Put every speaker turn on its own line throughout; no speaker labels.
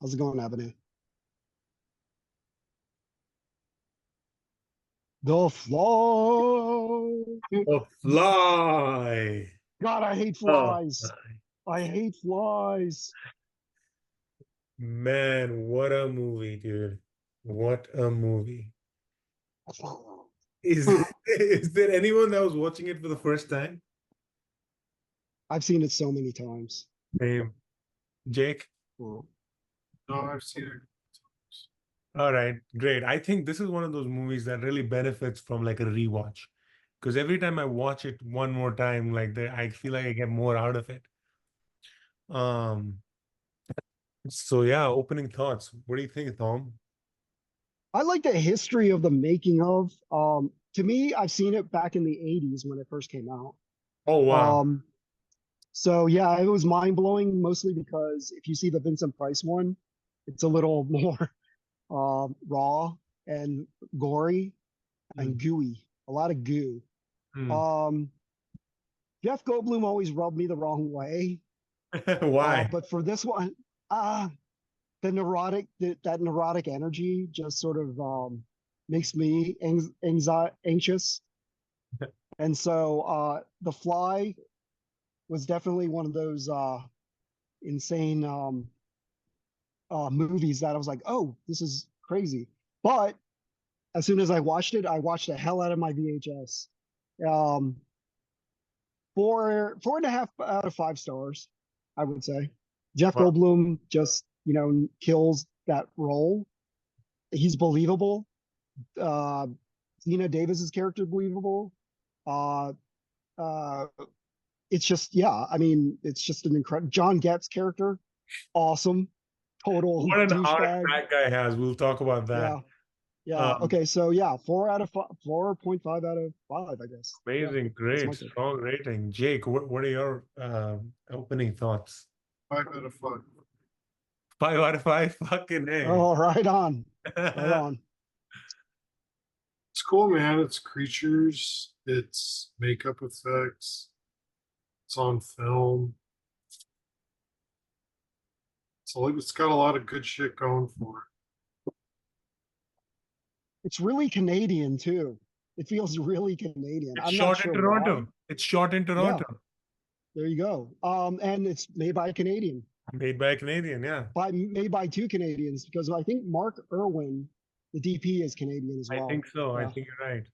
How's it going, Ebony? The fly.
A fly.
God, I hate
Oh,
flies. I hate flies.
man, what a movie, dude. What a movie. Is is there anyone that was watching it for the first time?
I've seen it so many times.
Same. Jake?
Oh,
No, I've seen it.
All right, great. I think this is one of those movies that really benefits from like a rewatch. Because every time I watch it one more time, I feel like I get more out of it. Um, so yeah, opening thoughts. What do you think, Tom?
I like the history of the making of. To me, I've seen it back in the 80s when it first came out.
Oh wow.
Um, so yeah, it was mind blowing mostly because if you see the Vincent Price one, it's a little more raw and gory and
Hmm.
gooey, a lot of goo.
Hmm.
Um, Jeff Goldblum always rubbed me the wrong way.
Why?
But for this one, uh, that neurotic energy just sort of makes me anxious. And so The Fly was definitely one of those insane movies that I was like, oh, this is crazy. But as soon as I watched it, I watched the hell out of my VHS. Um, four and a half out of 5 stars, I would say. Jeff
Wow.
Goldblum just kills that role. He's believable. Uh, Nina Davis's character believable. Uh, uh, it's just yeah. I mean, it's just an incredible. John Getz character, awesome. Total
What an arc
douchebag.
that guy has. We'll talk about that.
Yeah, yeah.
Um,
Okay, so yeah, 4 out of 5, 4.5 out of 5, I guess. Yeah,
Amazing,
that's
great,
my take.
strong rating. Jake, what are your opening thoughts?
5 out of 5.
5 out of 5? Fucking A.
Oh, right on, right on.
It's cool, man. It's creatures, it's makeup effects, it's on film. It's got a lot of good shit going for
It's really Canadian too. It feels really Canadian.
It's
I'm not
shot in
sure why.
Toronto. It's shot in
Yeah,
Toronto.
there you go. And it's made by a Canadian,
Made by a Canadian, yeah.
made by two Canadians because I think Mark Irwin, the DP, is Canadian as
I think
well.
so. I
Yeah,
think you're right.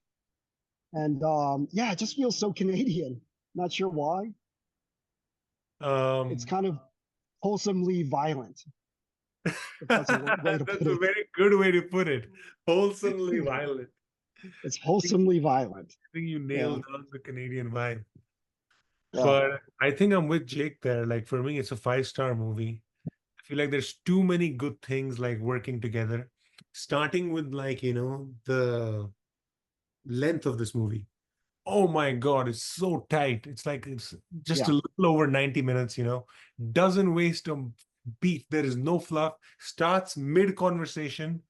and yeah, it just feels so Canadian. Not sure why. It's
Um,
kind of wholesomely violent, if that's a way to
that's
put
a
it.
very good way to put it. Wholesomely violent.
It's
I think,
wholesomely violent.
I think you
Yeah,
nailed down the Canadian vibe.
yeah,
But I think I'm with Jake there. Like for me, it's a 5 star movie. I feel like there's too many good things like working together. Starting with the length of this movie. Oh my God, it's so tight. It's like it's just a
yeah,
little over 90 minutes. Doesn't waste a beat. There is no fluff. Starts mid conversation,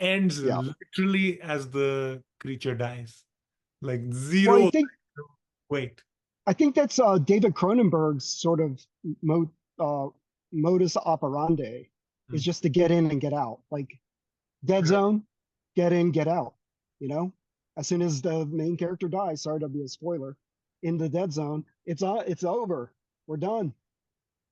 ends
yeah.
literally as the creature dies. Like
Well,
zero wait.
I think that's David Cronenberg's sort of uh, modus operandi is
Hmm.
just to get in and get out. Like Dead
it.
Zone, get in, get out. You know, as soon as the main character dies, sorry to be a spoiler, in the Dead Zone, it's over. We're done.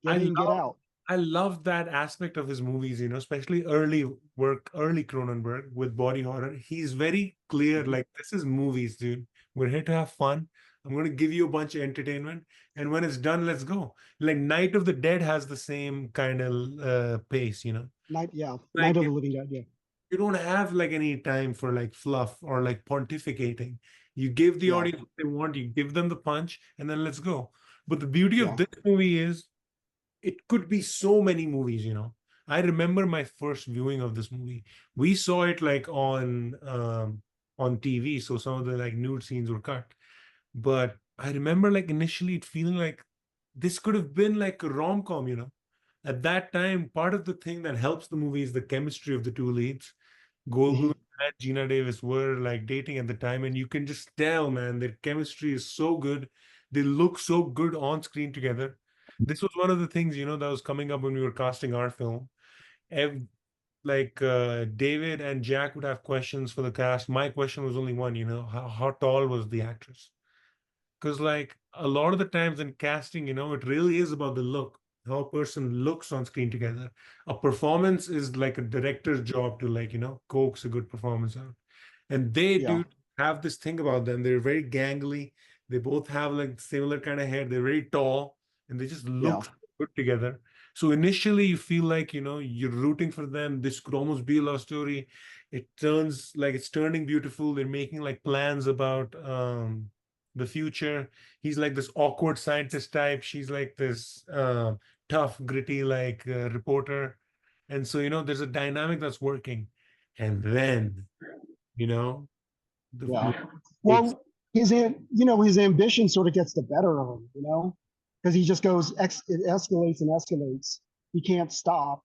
I
Get in, get
love
out.
I love that aspect of his movies, especially early work, early Cronenberg with body horror. He's very clear,
Mhm.
like, this is movies, dude. We're here to have fun. I'm going to give you a bunch of entertainment. And when it's done, let's go. Like, Night of the Dead has the same kind of pace.
Night
Like,
of the Living Dead. Yeah,
you don't have like any time for like fluff or like pontificating. You give the
yeah,
audience what they want, you give them the punch, and then let's go. But the beauty of
yeah.
this movie is it could be so many movies. I remember my first viewing of this movie. We saw it like on TV, so some of the like nude scenes were cut. But I remember like initially it feeling like this could have been like a rom-com. At that time, part of the thing that helps the movie is the chemistry of the two leads. Goldblum
Mhm.
and Gina Davis were like dating at the time, and you can just tell, man, their chemistry is so good. They look so good on screen together. This was one of the things, that was coming up when we were casting our film. ev- David and Jack would have questions for the cast. My question was only one, how tall was the actress? Because like a lot of the times in casting, it really is about the look, how a person looks on screen together. A performance is like a director's job to like, coax a good performance out. And they
Yeah.
do have this thing about them. They're very gangly. They both have like similar kind of hair. They're very tall and they just
Yeah.
look so good together. So initially you feel like, you're rooting for them. This could almost be a love story. It turns like it's turning beautiful. They're making like plans about the future. He's like this awkward scientist type. She's like this tough, gritty like reporter. And so, there's a dynamic that's working. And then you know the
Yeah.
takes.
Well, his ambition sort of gets the better of him, because he just it escalates and escalates. He can't stop.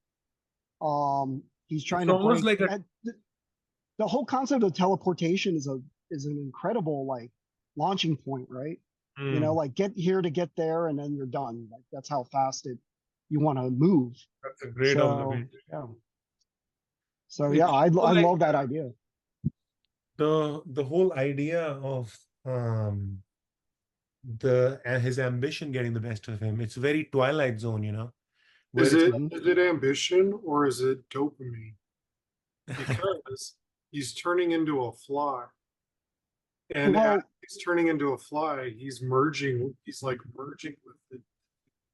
He's trying
It's
to
almost
break.
like a
The whole concept of teleportation is an incredible like launching point, right?
mm,
Like get here to get there, and then you're done. Like that's how fast you want to move.
that's a great
So
observation.
yeah. So yeah,
It's
I
like
love that idea.
the whole idea of the his ambition getting the best of him. It's very Twilight Zone, where
Is
it's
it
Mhm.
is it ambition or is it dopamine? Because he's turning into a fly. And as
Well,
he's turning into a fly, he's like merging with it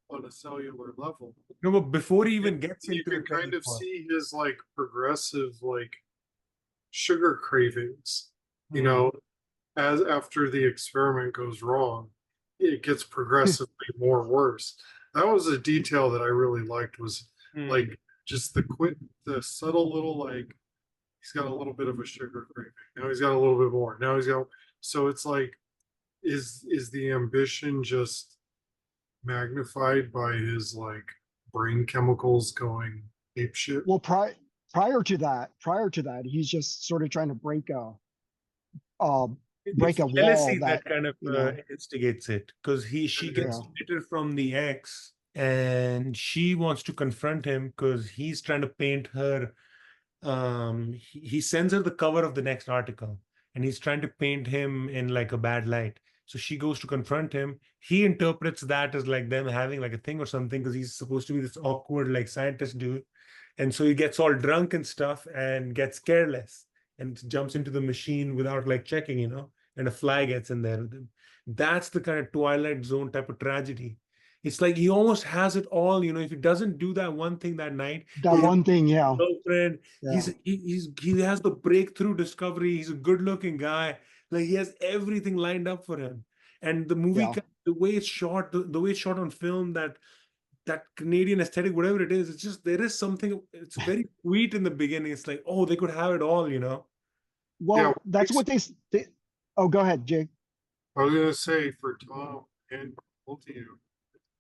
on a cellular level.
no, but before he
And
even gets
you
into
can
it, like
kind of see his like progressive like sugar cravings, you
hmm,
know, as after the experiment goes wrong, it gets progressively more worse. That was a detail that I really liked was
hmm.
like just the subtle little like he's got a little bit of a sugar craving. Now he's got a little bit more. Now he's got so it's like is the ambition just magnified by his like brain chemicals going ape shit?
well, prior to that, he's just sort of trying to uh,
It's
break a wall
jealousy
that
that kind of
you know.
instigates it because she
It
gets
Yeah.
is.
bitter from the ex and she wants to confront him because he's trying to paint her. He sends her the cover of the next article and he's trying to paint him in like a bad light. So she goes to confront him. He interprets that as like them having like a thing or something because he's supposed to be this awkward like scientist dude. And so he gets all drunk and stuff and gets careless and jumps into the machine without like checking, and a fly gets in there with him. That's the kind of Twilight Zone type of tragedy. It's like he almost has it all, if he doesn't do that one thing that night,
That
he
one thing, yeah.
girlfriend.
Yeah.
He has the breakthrough discovery. He's a good looking guy. Like he has everything lined up for him. And the movie,
Yeah.
the way it's shot, the way it's shot on film, that Canadian aesthetic, whatever it is, it's just there is something. It's very sweet in the beginning. It's like, oh, they could have it all,
Yeah,
Well,
what
that's
makes
what they oh, go ahead, Jake.
I was gonna say for Tom and both of you,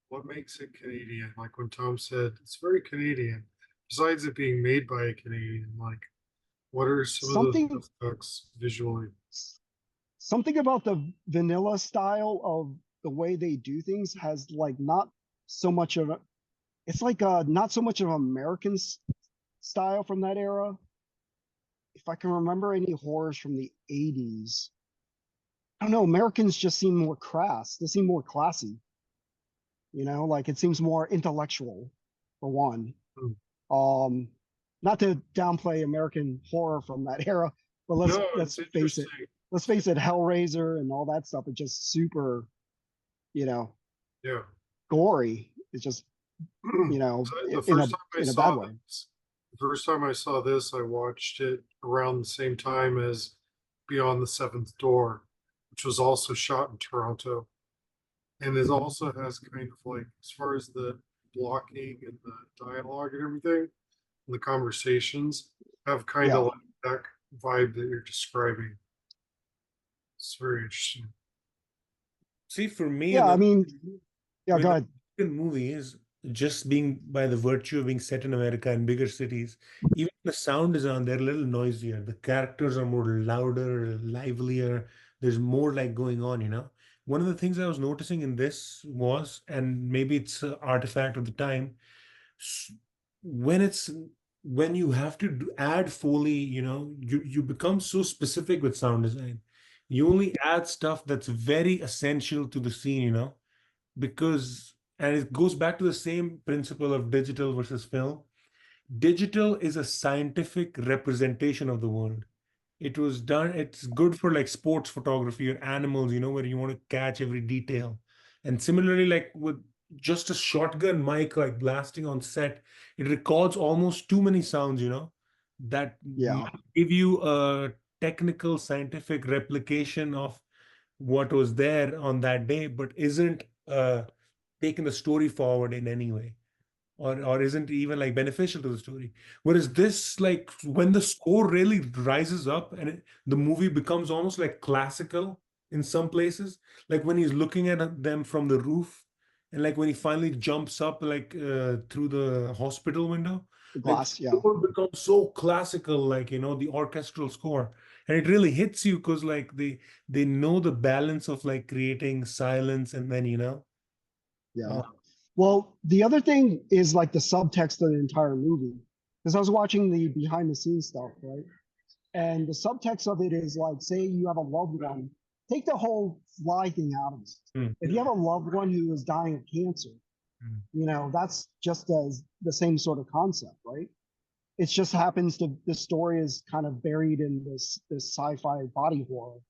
what makes it Canadian? Like when Tom said it's very Canadian, besides it being made by a Canadian, like what are some of those
Something
aspects visually?
something about the vanilla style of the way they do things has like not so much of a it's like not so much of an American style from that era. If I can remember any horrors from the 80s, I don't know, Americans just seem more crass. They seem more classy, like it seems more intellectual for one.
Hmm.
Um, Not to downplay American horror from that era, but
No, it's interesting.
let's face it, Hellraiser and all that stuff is just super, you know,
Yeah.
gory. It's just,
So the first time I
in a bad
saw
way.
this, the first time I saw this, I watched it around the same time as Beyond the Seventh Door, which was also shot in Toronto. And it also has kind of like, as far as the blocking and the dialogue and everything, the conversations have kind of
Yeah,
like that vibe that you're describing. It's very interesting.
See, for me,
yeah. I
another
mean, yeah.
with
Go ahead.
American movies, just being by the virtue of being set in America and bigger cities, even the sound design, they're a little noisier. The characters are more louder, livelier. There's more like going on. One of the things I was noticing in this was, and maybe it's an artifact of the time, s- when it's when you have to add Foley, you become so specific with sound design. You only add stuff that's very essential to the scene, because, and it goes back to the same principle of digital versus film. Digital is a scientific representation of the world. It was done, it's good for like sports photography or animals, where you want to catch every detail. And similarly, like with just a shotgun mic like blasting on set, it records almost too many sounds, that
Yeah,
might give you a technical scientific replication of what was there on that day, but isn't taking the story forward in any way, or isn't even like beneficial to the story. Whereas this, like when the score really rises up and the movie becomes almost like classical in some places, like when he's looking at them from the roof, and like when he finally jumps up like through the hospital window,
the
like the
glass. Yeah,
score becomes so classical, like the orchestral score, and it really hits you because like they know the balance of like creating silence and then
yeah.
uh,
Well, the other thing is like the subtext of the entire movie, because I was watching the behind the scenes stuff, right? And the subtext of it is like, say you have a loved one, take the whole fly thing out of it.
mm,
If you have a loved one who is dying of cancer,
mm.
that's just as the same sort of concept, right? It just happens to the story is kind of buried in this sci-fi body horror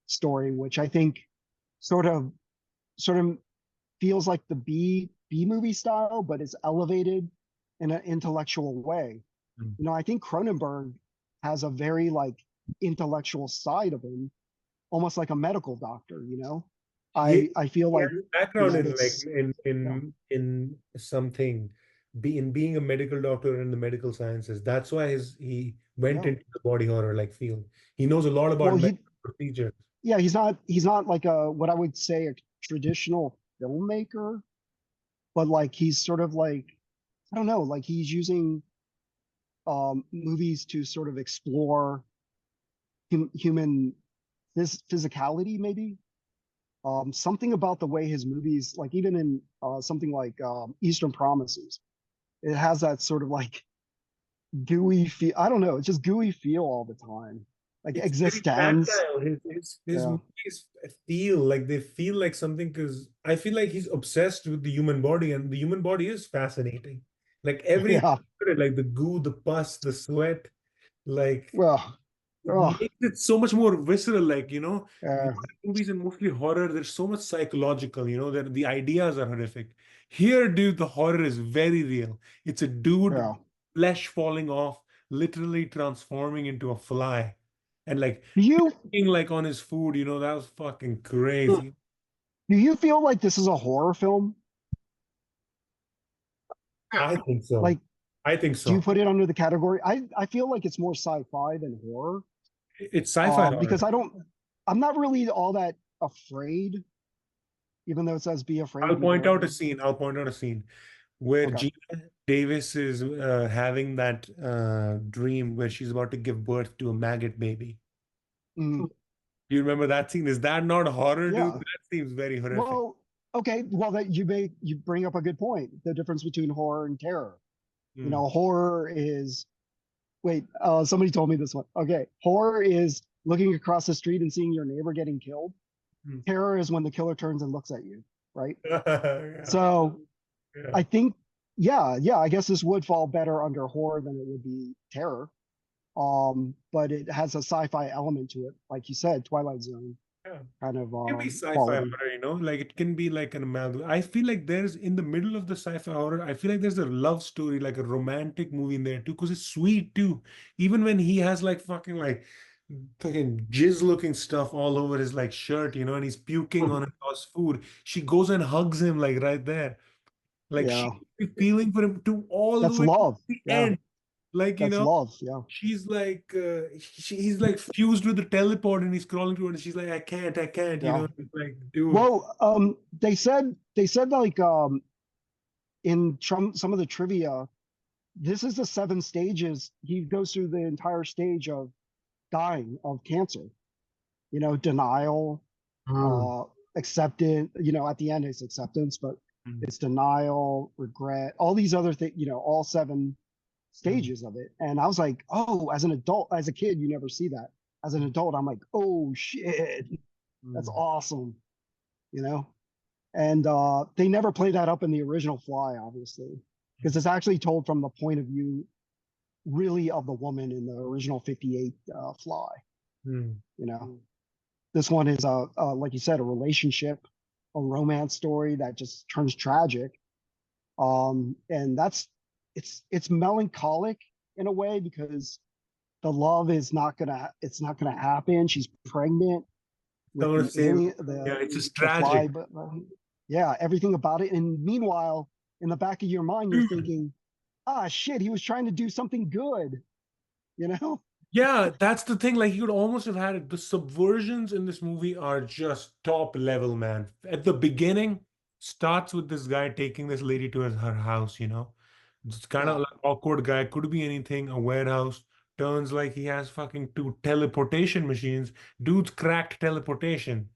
story, which I think sort of sort of feels like the B movie style, but it's elevated in an intellectual way.
Mm.
I think Cronenberg has a very like intellectual side of him, almost like a medical doctor.
He,
I feel
he
like
has a background in like
it's
in
yeah,
in something, being a medical doctor in the medical sciences. That's why he went
yeah.
into the body horror like field. He knows a lot about
Well,
medical procedures.
yeah, he's not like a what I would say a traditional filmmaker, but like he's sort of like I don't know, like he's using movies to sort of explore human physicality, maybe. Something about the way his movies, like even in something like Eastern Promises, it has that sort of like gooey feel. I don't know, it's just gooey feel all the time, like
It's very
existence.
tactile. His
Yeah,
movies feel like they feel like something because I feel like he's obsessed with the human body, and the human body is fascinating. Like every
yeah.
like the goo, the pus, the sweat, like
Well,
it
oh,
makes it so much more visceral. Like,
uh,
movies and mostly horror, there's so much psychological, that the ideas are horrific. Here, dude, the horror is very real. It's a dude,
yeah.
flesh falling off, literally transforming into a fly. And like
Do you
being like on his food, that was fucking crazy.
do you feel like this is a horror film?
Yeah.
I think so.
Like,
I think
do you
so.
put it under the category? I feel like it's more sci-fi than horror.
It's sci-fi horror.
Because I'm not really all that afraid, even though it says be afraid,
I'll
be
point out a
bold.
scene. I'll point out a scene where
Okay.
Gina Davis is having that dream where she's about to give birth to a maggot baby.
Mm,
Do you remember that scene? Is that not horror, dude?
yeah.
That seems very horrific.
Well, okay. Well, that you bring up a good point. The difference between horror and terror.
Mm.
Horror is wait. Somebody told me this one. Okay, horror is looking across the street and seeing your neighbor getting killed.
Mm.
Terror is when the killer turns and looks at you, right?
Yeah,
So
yeah.
I think, yeah, I guess this would fall better under horror than it would be terror. But it has a sci-fi element to it, like you said, Twilight Zone
Yeah.
kind of
It can be sci-fi
quality.
horror, like it can be like an amalgam. I feel like there's in the middle of the sci-fi horror, I feel like there's a love story, like a romantic movie in there too, because it's sweet too. Even when he has like fucking jizz looking stuff all over his like shirt, and he's puking on his food. She goes and hugs him like right there. Like
Yeah,
she's feeling for him to all the
that's
way to
love.
the
Yeah,
end. Like,
that's love. Yeah,
she's like he's like fused with the teleport and he's crawling through it and she's like, I can't,
yeah.
it's like, dude.
Well, they said like in some of the trivia, this is the 7 stages. He goes through the entire stage of dying of cancer. Denial,
Mm.
acceptance. At the end it's acceptance, but
Mm.
it's denial, regret, all these other things. All seven stages of it. And I was like, oh, as an adult, as a kid, you never see that. As an adult, I'm like, oh shit, that's awesome, you know? And they never play that up in the original Fly, obviously, because it's actually told from the point of view really of the woman in the original 58 Fly,
Mm.
you know? This one is like you said, a relationship, a romance story that just turns tragic. And it's melancholic in a way because the love is not gonna it's not gonna happen. She's pregnant with
Some of
the
the same.
alien,
Yeah, it's just
the fly,
tragic.
but yeah, everything about it. And meanwhile, in the back of your mind, you're thinking, ah, shit, he was trying to do something good, you know?
Yeah, that's the thing. Like, you could almost have had it. The subversions in this movie are just top level, man. At the beginning, starts with this guy taking this lady to her house, you know? It's kind of
Yeah,
like awkward guy, could be anything, a warehouse. Turns like he has fucking two teleportation machines. Dude's cracked teleportation.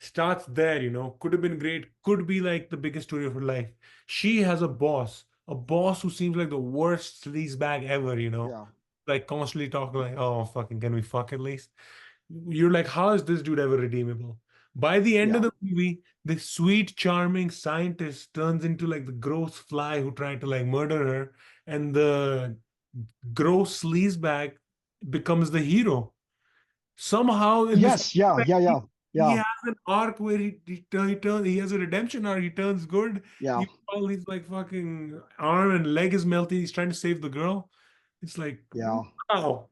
Starts there, you know, could have been great, could be like the biggest story of her life. She has a boss who seems like the worst sleazebag ever, you know,
yeah,
like constantly talking like, oh, fucking, can we fuck at least? You're like, how is this dude ever redeemable? By the end of
yeah.
the movie, this sweet, charming scientist turns into like the gross fly who tried to like murder her, and the gross sleazebag becomes the hero. Somehow in this,
Yes, yeah,
like,
yeah,
he,
yeah,
he
yeah,
has an arc where he has a redemption arc. He turns good.
yeah,
Even while he's like fucking arm and leg is melting, he's trying to save the girl. It's like,
yeah.
wow.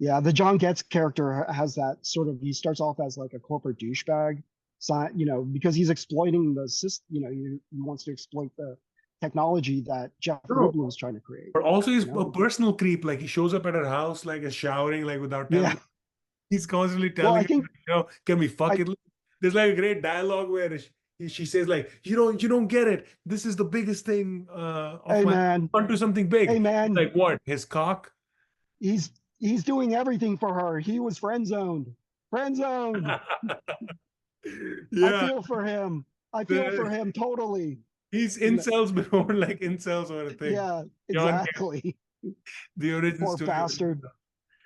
Yeah, the John Getz character has that sort of. He starts off as like a corporate douchebag, you know, because he's exploiting the system. You know, he wants to exploit the technology that Jeff
No.
Goldblum is trying to create.
But also he's
You
a
know,
personal creep. Like, he shows up at her house, like is showering, like without
yeah.
telling. He's constantly
Well,
telling
I
her,
think
you know, can we fuck
I.
it? There's like a great dialogue where she says like, you don't get it. This is the biggest thing of
Hey
my
man,
onto something
hey
big. He's
man,
like, what? His cock?
he's he's doing everything for her. He was friend zoned, friend zoned. I
Yeah,
feel for him. I feel for
the,
him totally.
he's
You know,
incels before like incels were a thing.
yeah,
John Kent,
exactly.
the origin
Poor
story.
bastard.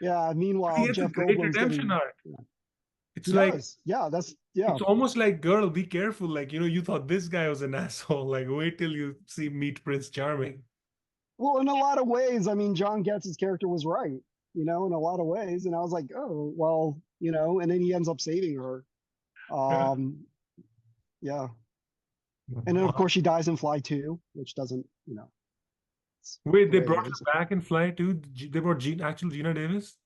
Yeah.
He
Meanwhile,
gets a
Jeff
great
Goldblum's
redemption
getting.
arc.
Yeah,
It's
he
like
does. Yeah, that's yeah.
it's almost like, girl, be careful. Like, you thought this guy was an asshole. Like, wait till you see meet Prince Charming.
Well, in a lot of ways, I mean, John Getz's character was right, you know, in a lot of ways. And I was like, oh, well, you know, and then he ends up saving her. Um, yeah. And then, of
Wow.
course, she dies in Fly 2, which doesn't, you know, it's
Wait,
the
they
way it
brought
is.
her back in Fly too? They brought actual Gina Davis?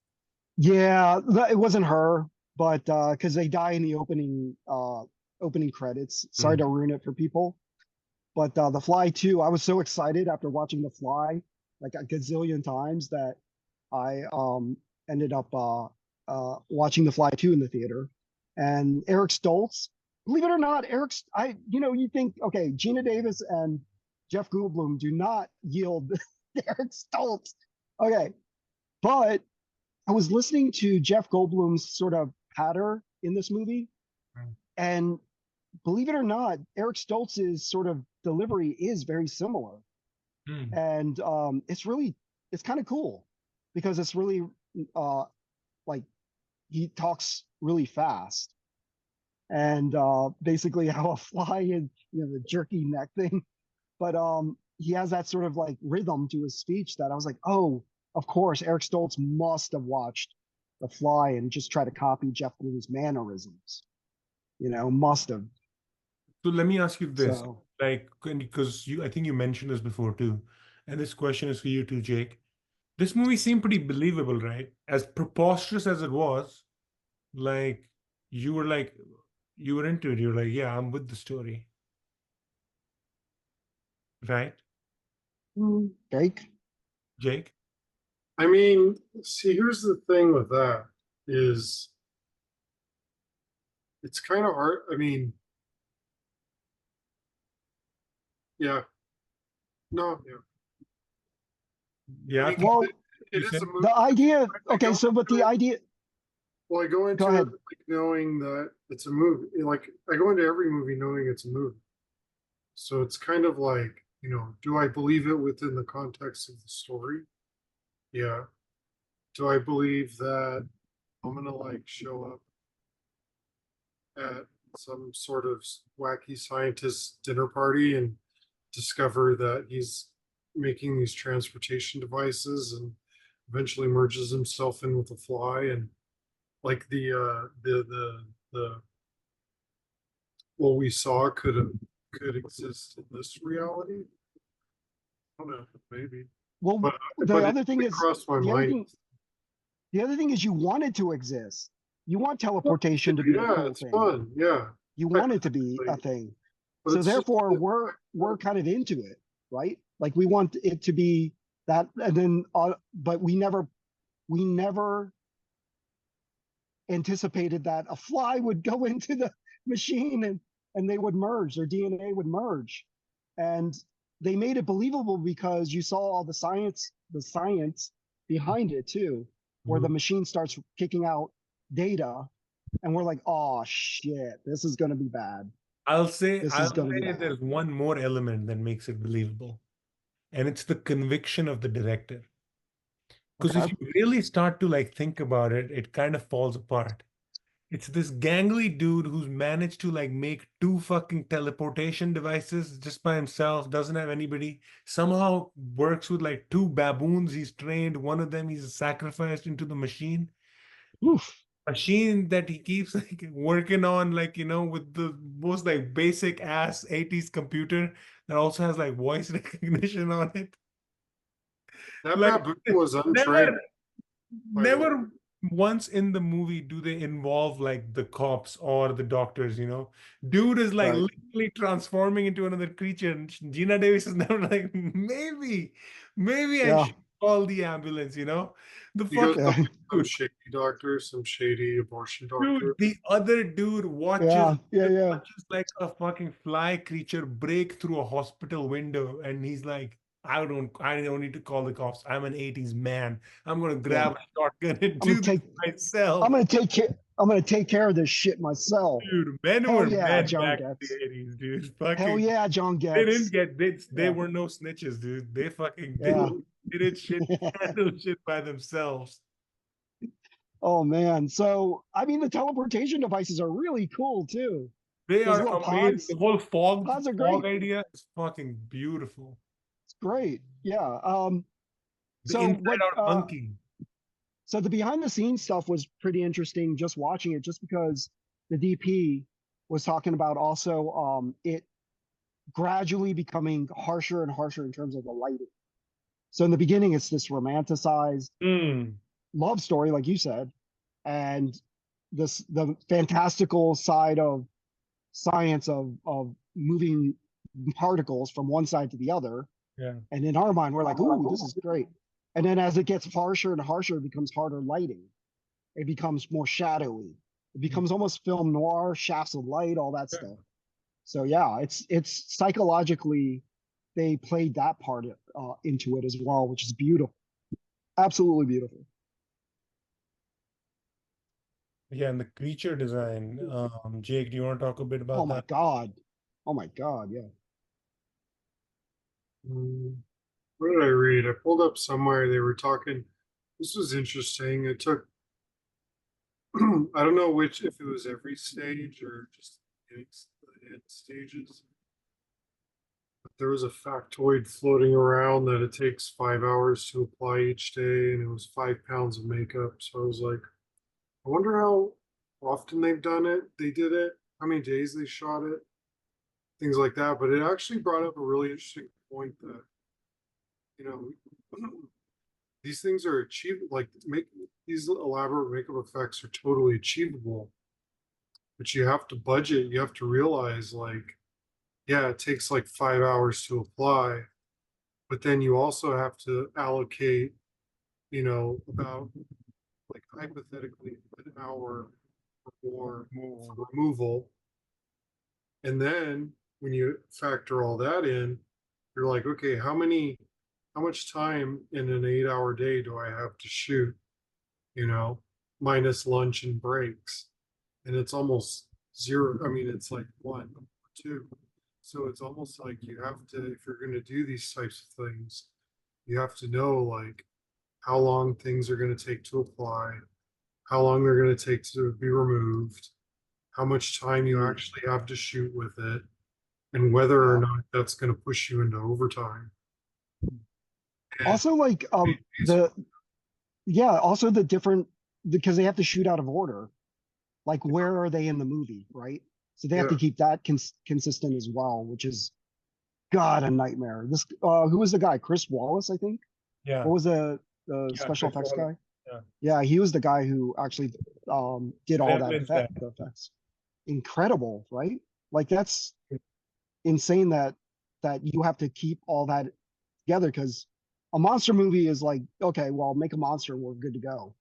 Yeah, it wasn't her, but because they die in the opening credits. Sorry
Mm.
to ruin it for people. But The Fly 2, I was so excited after watching The Fly like a gazillion times that I ended up watching The Fly 2 in the theater. And Eric Stoltz, believe it or not, you think, okay, Gina Davis and Jeff Goldblum do not yield Eric Stoltz. Okay, but I was listening to Jeff Goldblum's sort of patter in this movie, and believe it or not, Eric Stoltz's sort of delivery is very similar,
Mm.
and it's kind of cool because it's really uh, like he talks really fast, and basically how a fly is, you know, the jerky neck thing, but he has that sort of like rhythm to his speech that I was like, oh, of course, Eric Stoltz must have watched The Fly and just try to copy Jeff Goldblum's mannerisms, you know, must have.
So let me ask you this.
So
Like, because I think you mentioned this before too. And this question is for you too, Jake. This movie seemed pretty believable, right? As preposterous as it was, like, you were like, you were into it. You were like, yeah, I'm with the story, right,
fake.
Jake?
I mean, see, here's the thing with that is it's kind of hard. I mean, yeah, no, yeah. I
Yeah,
mean,
Keith,
Well,
it
you
is a
said?
movie.
the idea,
I
okay,
go
so but
into
the
it.
idea,
Well, I go
go
into it
ahead.
like knowing that it's a movie. Like I go into every movie knowing it's a movie. So it's kind of like do I believe it within the context of the story? Yeah. Do I believe that I'm gonna like show up at some sort of wacky scientist dinner party and discover that he's making these transportation devices and eventually merges himself in with a fly and like the what we saw could exist in this reality. I don't know, maybe.
Well,
But
the
but it
other thing
really
is
crossed my
the other
mind.
thing the other thing is you want it to exist. You want teleportation to be a
Yeah,
cool
it's
thing.
fun. Yeah,
You want it to be a
technically.
thing.
But
So
it's just
therefore we're kind of into it, right? Like we want it to be that, and then but we never anticipated that a fly would go into the machine and they would merge, their DNA would merge. And they made it believable because you saw all the science behind it too, where the
Mhm.
machine starts kicking out data and we're like, oh shit, this is going to be bad. This is
I'll
going to be
say
bad.
there's one more element that makes it believable, and it's the conviction of the director. Because if
Okay.
you really start to like think about it, it kind of falls apart. It's this gangly dude who's managed to like make two fucking teleportation devices just by himself, doesn't have anybody, somehow works with like two baboons he's trained. One of them he's sacrificed into the machine.
Oof.
Machine that he keeps like working on, like, with the most like basic ass 80s computer that also has like voice recognition on it.
That
Like
baboon was untrained,
never
by the way.
never once in the movie do they involve like the cops or the doctors, Dude is like
Right.
literally transforming into another creature. And Gina Davis is never like, maybe I
Yeah.
should call the ambulance, The
He goes
fucking
to
Yeah.
like some
dude,
shady doctor, some shady abortion
dude,
doctor.
the other dude watches
Yeah. Yeah. Yeah.
watches like a fucking fly creature break through a hospital window, and he's like, I don't need to call the cops. I'm an 80s man. I'm gonna
Yeah.
grab a shotgun and
I'm gonna
do this
take I'm
myself.
gonna take care I'm gonna take care of this shit myself.
Dude, men
Hell
were
yeah,
men
John
back in the
Getz.
80s, dude.
Hell
Fucking,
yeah, John
they didn't
Getz.
get this. They
Yeah.
were no snitches, dude. They fucking
Yeah.
did shit, handle shit by themselves.
Oh man. So I mean the teleportation devices are really cool too.
They
Those
are
little
amazing. The
pods.
whole fog
Pods are
fog
great.
idea is fucking beautiful.
It's great. Yeah.
The
So
inside
what
out monkey.
so the behind the scenes stuff was pretty interesting just watching it, just because the DP was talking about also it gradually becoming harsher and harsher in terms of the lighting. So in the beginning, it's this romanticized
Mm.
love story, like you said, and the fantastical side of science of moving particles from one side to the other.
Yeah.
And in our mind, we're like, "Ooh, this is great." And then as it gets harsher and harsher, it becomes harder lighting. It becomes more shadowy. It becomes almost film noir, shafts of light, all that stuff. So yeah, it's psychologically they played that part into it as well, which is beautiful, absolutely beautiful.
Yeah, and the creature design. Jake, do you want to talk a bit
Oh
about
my
that?
god, oh my god, yeah.
Mm, what did I read? I pulled up somewhere they were talking. This was interesting. It took I don't know which if it was every stage or just the end stages. But there was a factoid floating around that it takes 5 hours to apply each day, and it was 5 pounds of makeup. So I was like, I wonder how often they've done it. They did it, how many days they shot it, things like that. But it actually brought up a really interesting point that, you know, these things are achievable. Like make these elaborate makeup effects are totally achievable, but you have to budget. You have to realize, like, yeah, it takes like 5 hours to apply, but then you also have to allocate, about like hypothetically an hour or more
Move.
for removal. And then when you factor all that in, you're like, okay, how much time in an 8 hour day do I have to shoot? You know, minus lunch and breaks. And it's almost zero. I mean, it's like one or two. So it's almost like you have to, if you're going to do these types of things, you have to know like how long things are going to take to apply, how long they're going to take to be removed, how much time you actually have to shoot with it, and whether or
Yeah.
not that's going to push you into overtime. And
Also, like the yeah, also the different because they have to shoot out of order. Like where are they in the movie, right? So they have
yeah,
to keep that consistent as well, which is God a nightmare. This who was the guy? Chris Wallace, I think.
Yeah,
What was the
yeah,
special
Chris
effects
Wallace.
guy?
Yeah,
Yeah, he was the guy who actually did all that
Gremlins guy.
effects. Incredible, right? Like that's insane that you have to keep all that together because a monster movie is like, okay, well, make a monster and we're good to go.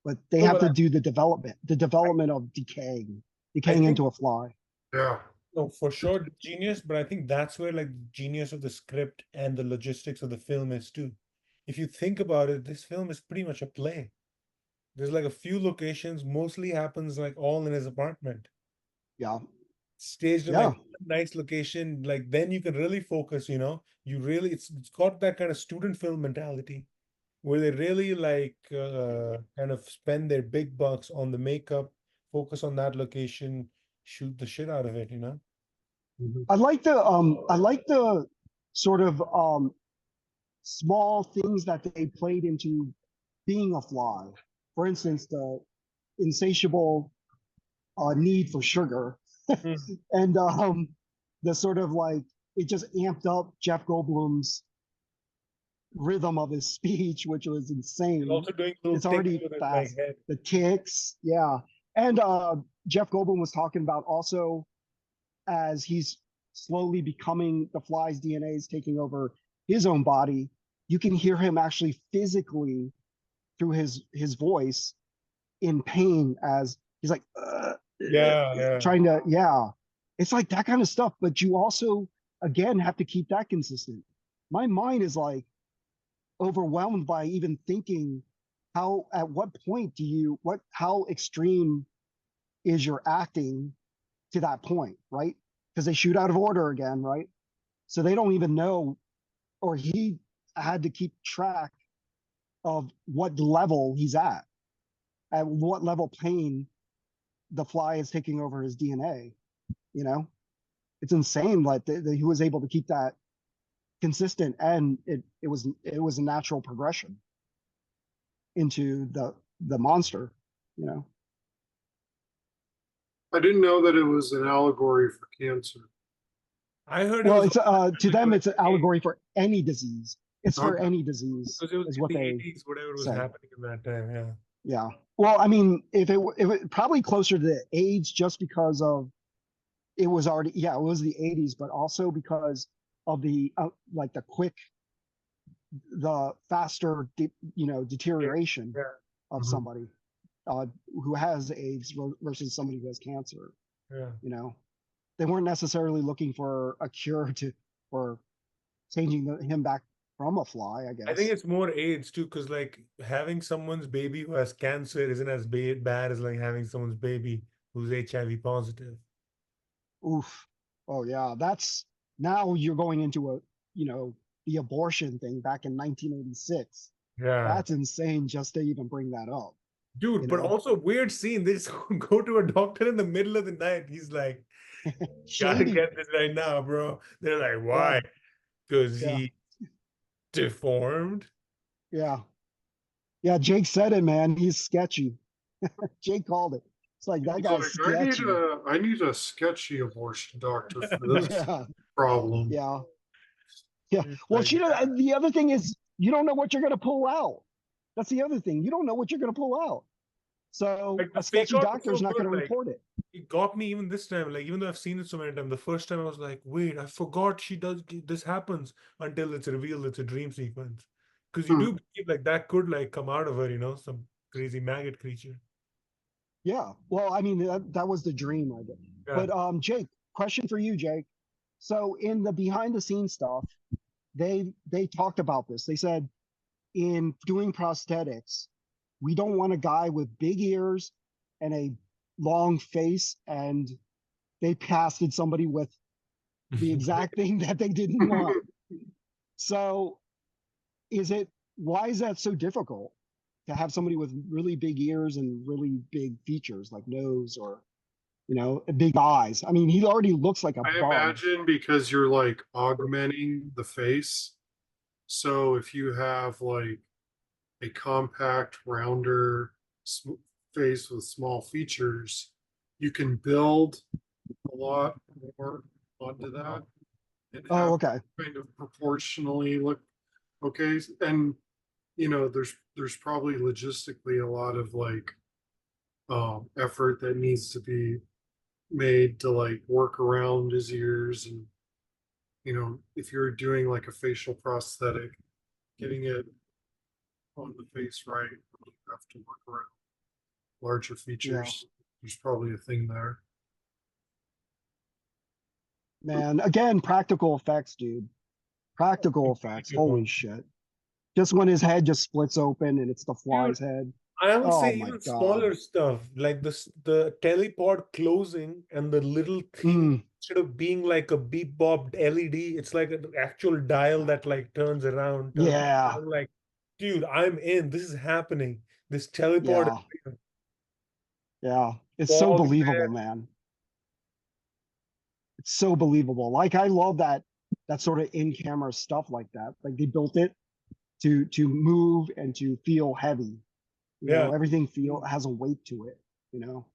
But they
No,
have
but
to do the development of
I
decaying
think
into a fly.
yeah.
no, for sure genius, but I think that's where like genius of the script and the logistics of the film is too. If you think about it, this film is pretty much a play. There's like a few locations, mostly happens like all in his apartment.
Yeah,
Staged in like
yeah.
one nice location, like then you can really focus, you know. You really it's got that kind of student film mentality where they really like kind of spend their big bucks on the makeup, focus on that location, shoot the shit out of it, you know?
Mhm.
I like the sort of small things that they played into being a fly. For instance, the insatiable need for sugar
Mm.
and the sort of like it just amped up Jeff Goldblum's rhythm of his speech, which was
He's
insane.
also doing little
It's
things
already
with his like
fast.
head.
The ticks, yeah. And Jeff Goldblum was talking about also as he's slowly becoming the fly's DNA is taking over his own body. You can hear him actually physically through his voice in pain as he's like
Yeah, yeah.
trying to yeah. It's like that kind of stuff, but you also again have to keep that consistent. My mind is like overwhelmed by even thinking how at what point do you what how extreme is your acting to that point, right? Because they shoot out of order again, right? So they don't even know, or he had to keep track of what level he's at what level pain the fly is taking over his DNA. You know, it's insane. Like he was able to keep that consistent, and it was a natural progression into the monster. You know,
I didn't know that it was an allegory for cancer.
I heard it
well,
was
it's to them
because
it's an allegory for any disease. It's for
Okay.
any disease,
it was
is
in
what
the
they
80s, whatever was
say.
happening in that time. Yeah.
Yeah. Well, I mean, if it probably closer to the AIDS just because of it was already yeah it was the 80s, but also because of the like the faster
Yeah.
deterioration
Yeah.
of
Mhm.
somebody uh, who has AIDS versus somebody who has cancer.
Yeah.
You know, they weren't necessarily looking for a cure to for changing him back from a fly, I
I think
guess.
it's more AIDS too, because like having someone's baby who has cancer isn't as bad as like having someone's baby who's HIV positive.
Oof. Oh yeah, that's now you're going into a the abortion thing back in 1986.
Yeah.
That's insane just to even bring that up.
Dude,
You
but
know,
also weird scene. They just go to a doctor in the middle of the night. He's like, gotta
shady.
get this right now, bro. They're like,
Yeah,
why? Because
yeah,
he deformed.
yeah, yeah. Jake said it, man. He's sketchy. Jake called it. It's like that
He's
guy's
like,
sketchy.
I need a sketchy abortion doctor for this
Yeah,
problem.
yeah, yeah.
He's
Well,
like,
she don't, the other thing is you don't know what you're gonna pull out. That's the other thing. You don't know what you're gonna pull out. So
like the
a
fake
sketchy
out was
doctor
so
is not
good.
gonna
Like
report it.
it got me even this time. Like even though I've seen it so many times, the first time I was like, wait, I forgot she does this happens until it's revealed it's a dream sequence. Because you
Hmm.
do believe like that could like come out of her, you know, some crazy maggot creature.
Yeah. Well, I mean, that was the dream, I guess.
Yeah.
But Jake, question for you, Jake. So in the behind the scenes stuff, they talked about this. They said in doing prosthetics, we don't want a guy with big ears and a long face, and they casted somebody with the exact thing that they didn't want. So why is that so difficult to have somebody with really big ears and really big features like nose or, big eyes? I mean, he already looks like a
I
bug.
imagine because you're like augmenting the face. So if you have like a compact, rounder face with small features, you can build a lot more onto that and
Oh,
have
okay.
kind of proportionally look okay. And there's probably logistically a lot of like effort that needs to be made to like work around his ears. And if you're doing like a facial prosthetic, getting it on the face right, you have to work around larger
Yeah,
features. There's probably a thing there.
man. Again, practical effects, dude. Practical effects. Holy shit. Just when his head just splits open and it's the
Dude,
fly's head.
I would
Oh
say
my
even
God.
smaller stuff like the telepod closing and the little thing
Mm,
instead of being like a beep bob LED, it's like an actual dial that like turns around, turns.
yeah.
I'm like, dude, I'm in. This is happening. This teleport
Yeah. Yeah. It's so
fog
believable,
there.
man. It's so believable. Like I love that sort of in-camera stuff like that. Like they built it to move and to feel heavy.
Yeah,
Everything has a weight to it, you know.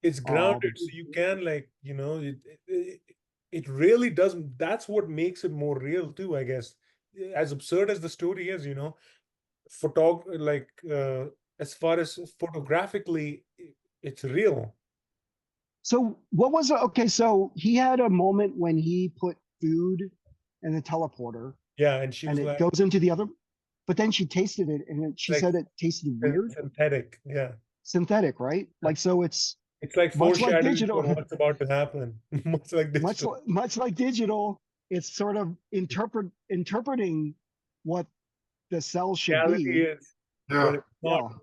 it's
Um,
grounded, so you can like, it really doesn't. That's what makes it more real too, I guess. As absurd as the story is, as far as photographically it's real.
so what was okay, so he had a moment when he put food in the teleporter
Yeah, and she
and
was
it
like
goes into the other, but then she tasted it and she
like
said it tasted weird,
synthetic. Yeah,
synthetic, right? Like so it's
it's like
much like
foreshadowing for
digital,
what's about to happen. Much like digital.
much like digital, it's sort of interpreting what the cells should
Reality
be.
is, but
Yeah,
it's not.
Yeah.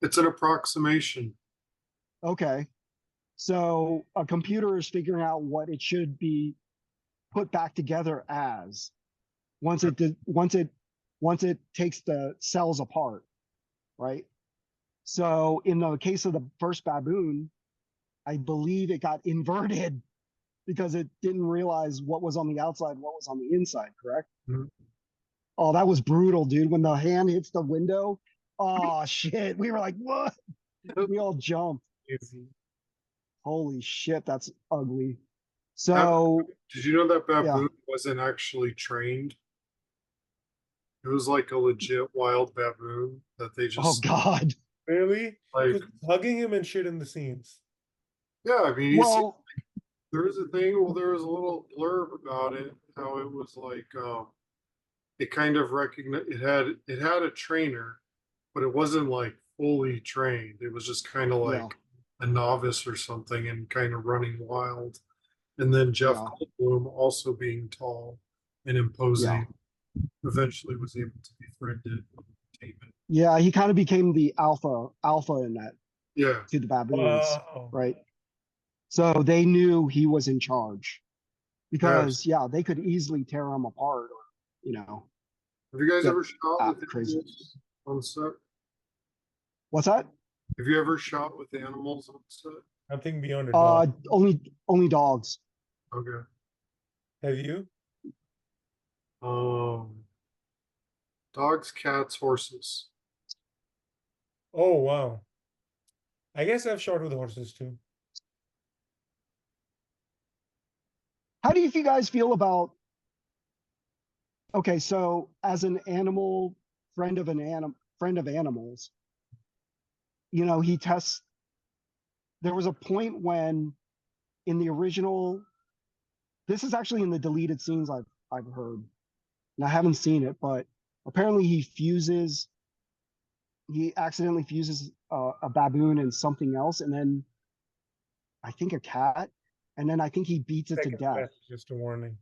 it's an approximation.
Okay. So a computer is figuring out what it should be put back together as once it takes the cells apart, right? So in the case of the first baboon, I believe it got inverted because it didn't realize what was on the outside, what was on the inside, correct?
Mhm.
Oh, that was brutal, dude. When the hand hits the window, oh shit. We were like, what? We all jumped.
Easy.
Holy shit, that's ugly.
That,
So
did you know that
yeah.
baboon wasn't actually trained? It was like a legit wild baboon that they
Oh
just
God.
Really?
like,
Because hugging him and shit in the scenes.
yeah, I mean,
Well,
there was a thing, well, there was a little blurb about it, how it was like, it kind of recognized, it had a trainer, but it wasn't like fully trained. It was just kind of
yeah,
like a novice or something and kind of running wild. And then Jeff
yeah,
Goldblum, also being tall and
yeah.
imposing, eventually was able to befriend it. Tame it.
Yeah, he kind of became the alpha in that
Yeah,
to the baboons,
Wow.
right? So they knew he was in charge
yes.
because yeah, they could easily tear him apart or,
Have you guys
get
ever shot with
crazy.
animals on set?
What's that?
Have you ever shot with animals on set?
Nothing beyond a dog.
Only dogs.
Okay.
Have you?
Um, dogs, cats, horses.
Oh, wow. I guess I've shot with horses too.
How do you guys feel about okay, so as an animal friend of animals, he tests there was a point when in the original this is actually in the deleted scenes I've heard, and I haven't seen it, but apparently he accidentally fuses a baboon and something else, and then I think a cat, and then I think he beats it to
Seconds
death.
left, just a warning.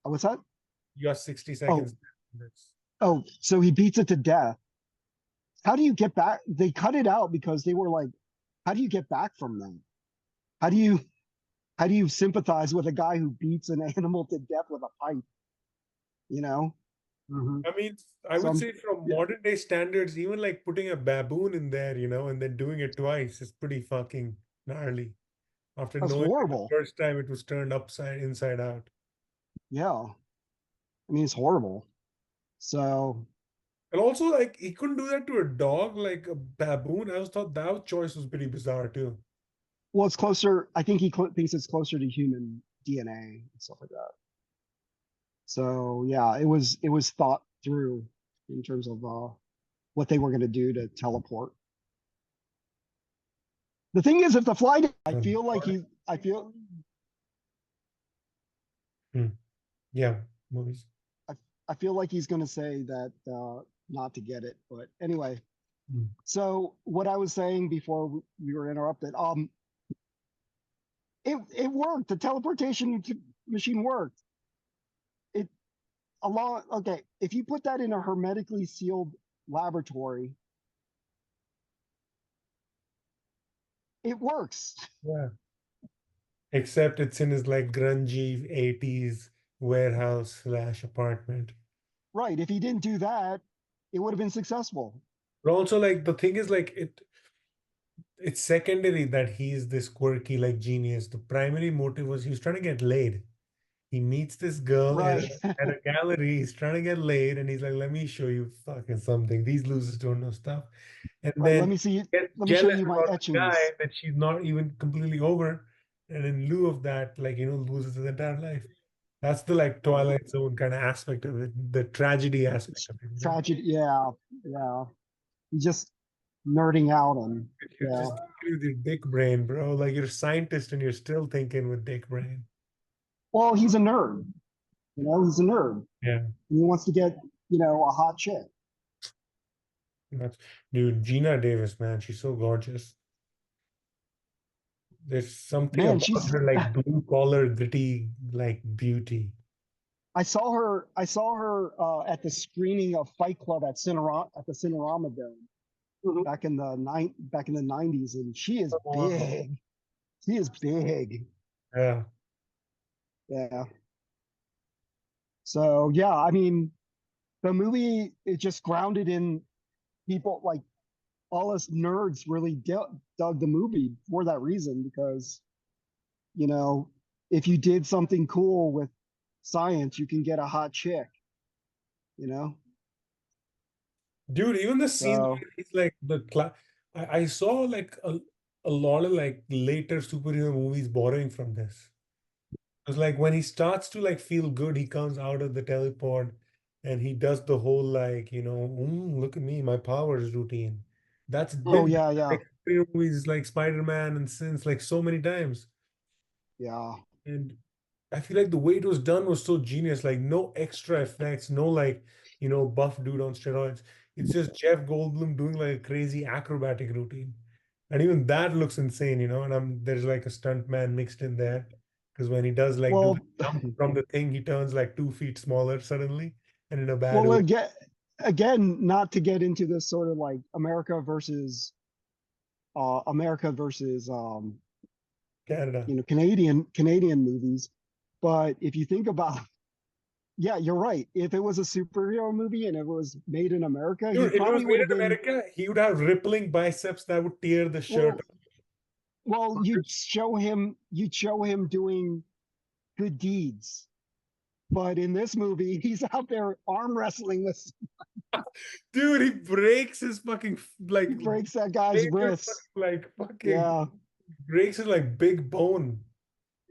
What's that?
You got 60
Oh,
seconds. That's-
so he beats it to death. How do you get back? They cut it out because they were like, how do you get back from them? How do you? how do you sympathize with a guy who beats an animal to death with a pipe? You know,
Mhm.
I mean, I would
some
say from
yeah,
modern day standards, even like putting a baboon in there, and then doing it twice is pretty fucking gnarly. After
that's
knowing that the
horrible.
first time it was turned upside inside out.
Yeah, I mean it's horrible. So
And also, like, he couldn't do that to a dog, like a baboon. I was thought that choice was pretty bizarre too.
well, it's closer. I think he thinks it's closer to human DNA and stuff like that. So yeah, it was thought through in terms of what they were going to do to teleport. The thing is, if the fly, I
Um,
feel like he, I feel,
hmm, yeah, movies.
I, I feel like he's going to say that not to get it. But anyway,
Hmm.
so what I was saying before we were interrupted, it worked. The teleportation machine worked. It along. Okay, if you put that in a hermetically sealed laboratory, it works.
Yeah. Except it's in his like grungy 80s warehouse slash apartment.
Right. If he didn't do that, it would have been successful.
But also, like, the thing is, like, it's secondary that he's this quirky like genius. The primary motive was he was trying to get laid. He meets this girl
Right.
at a gallery. He's trying to get laid, and he's like, "Let me show you fucking something. These losers don't know stuff." And
Right.
then gets
Let me show
jealous
you my
about the guy
etchings.
that she's not even completely over, and in lieu of that, like, loses his entire life. That's the like
Right.
Twilight Zone kind of aspect of it, the tragedy aspect
It's
of it.
tragedy. Yeah. Yeah. He's just nerding out and
You're
yeah.
just thinking with your dick brain, bro. Like you're a scientist and you're still thinking with dick brain.
Well, he's a nerd. He's a nerd.
Yeah.
He wants to get, a hot chick.
That's, dude, Gina Davis, man, she's so gorgeous. There's something
Man,
about her like blue collar, gritty, like beauty.
I saw her at the screening of Fight Club at the Cinerama Dome
Mhm.
back in the 90s, and she is
Oh,
big. She is big.
yeah.
Yeah. So yeah, I mean, the movie is just grounded in people like all us nerds really dug the movie for that reason because you know if you did something cool with science, you can get a hot chick. You know,
Dude, even the scene
so
where he's like I saw like a lot of like later superhero movies borrowing from this. It's like when he starts to like feel good, he comes out of the teleport and he does the whole like, look at me, my powers routine. That's
oh
been
yeah, yeah,
like superhero movies like Spider-Man and since like so many times.
yeah.
And I feel like the way it was done was so genius. Like no extra effects, no like, buff dude on steroids. It's just Jeff Goldblum doing like a crazy acrobatic routine. And even that looks insane, and there's like a stunt man mixed in there. Because when he does like do the
Well,
jump from the thing, he turns like 2 feet smaller suddenly and in a bad
well,
way.
again, not to get into this sort of like America versus
Canada.
Canadian movies, but if you think about yeah, you're right. If it was a superhero movie and it was made in America, he
Dude, if it was
probably would
made
have
in
been
America, he would have rippling biceps that would tear the shirt.
well. Well, you'd show him doing good deeds, but in this movie, he's out there arm wrestling with.
Dude, he breaks his fucking like
He breaks that guy's
major
wrists.
like fucking
Yeah,
breaks his like big bone.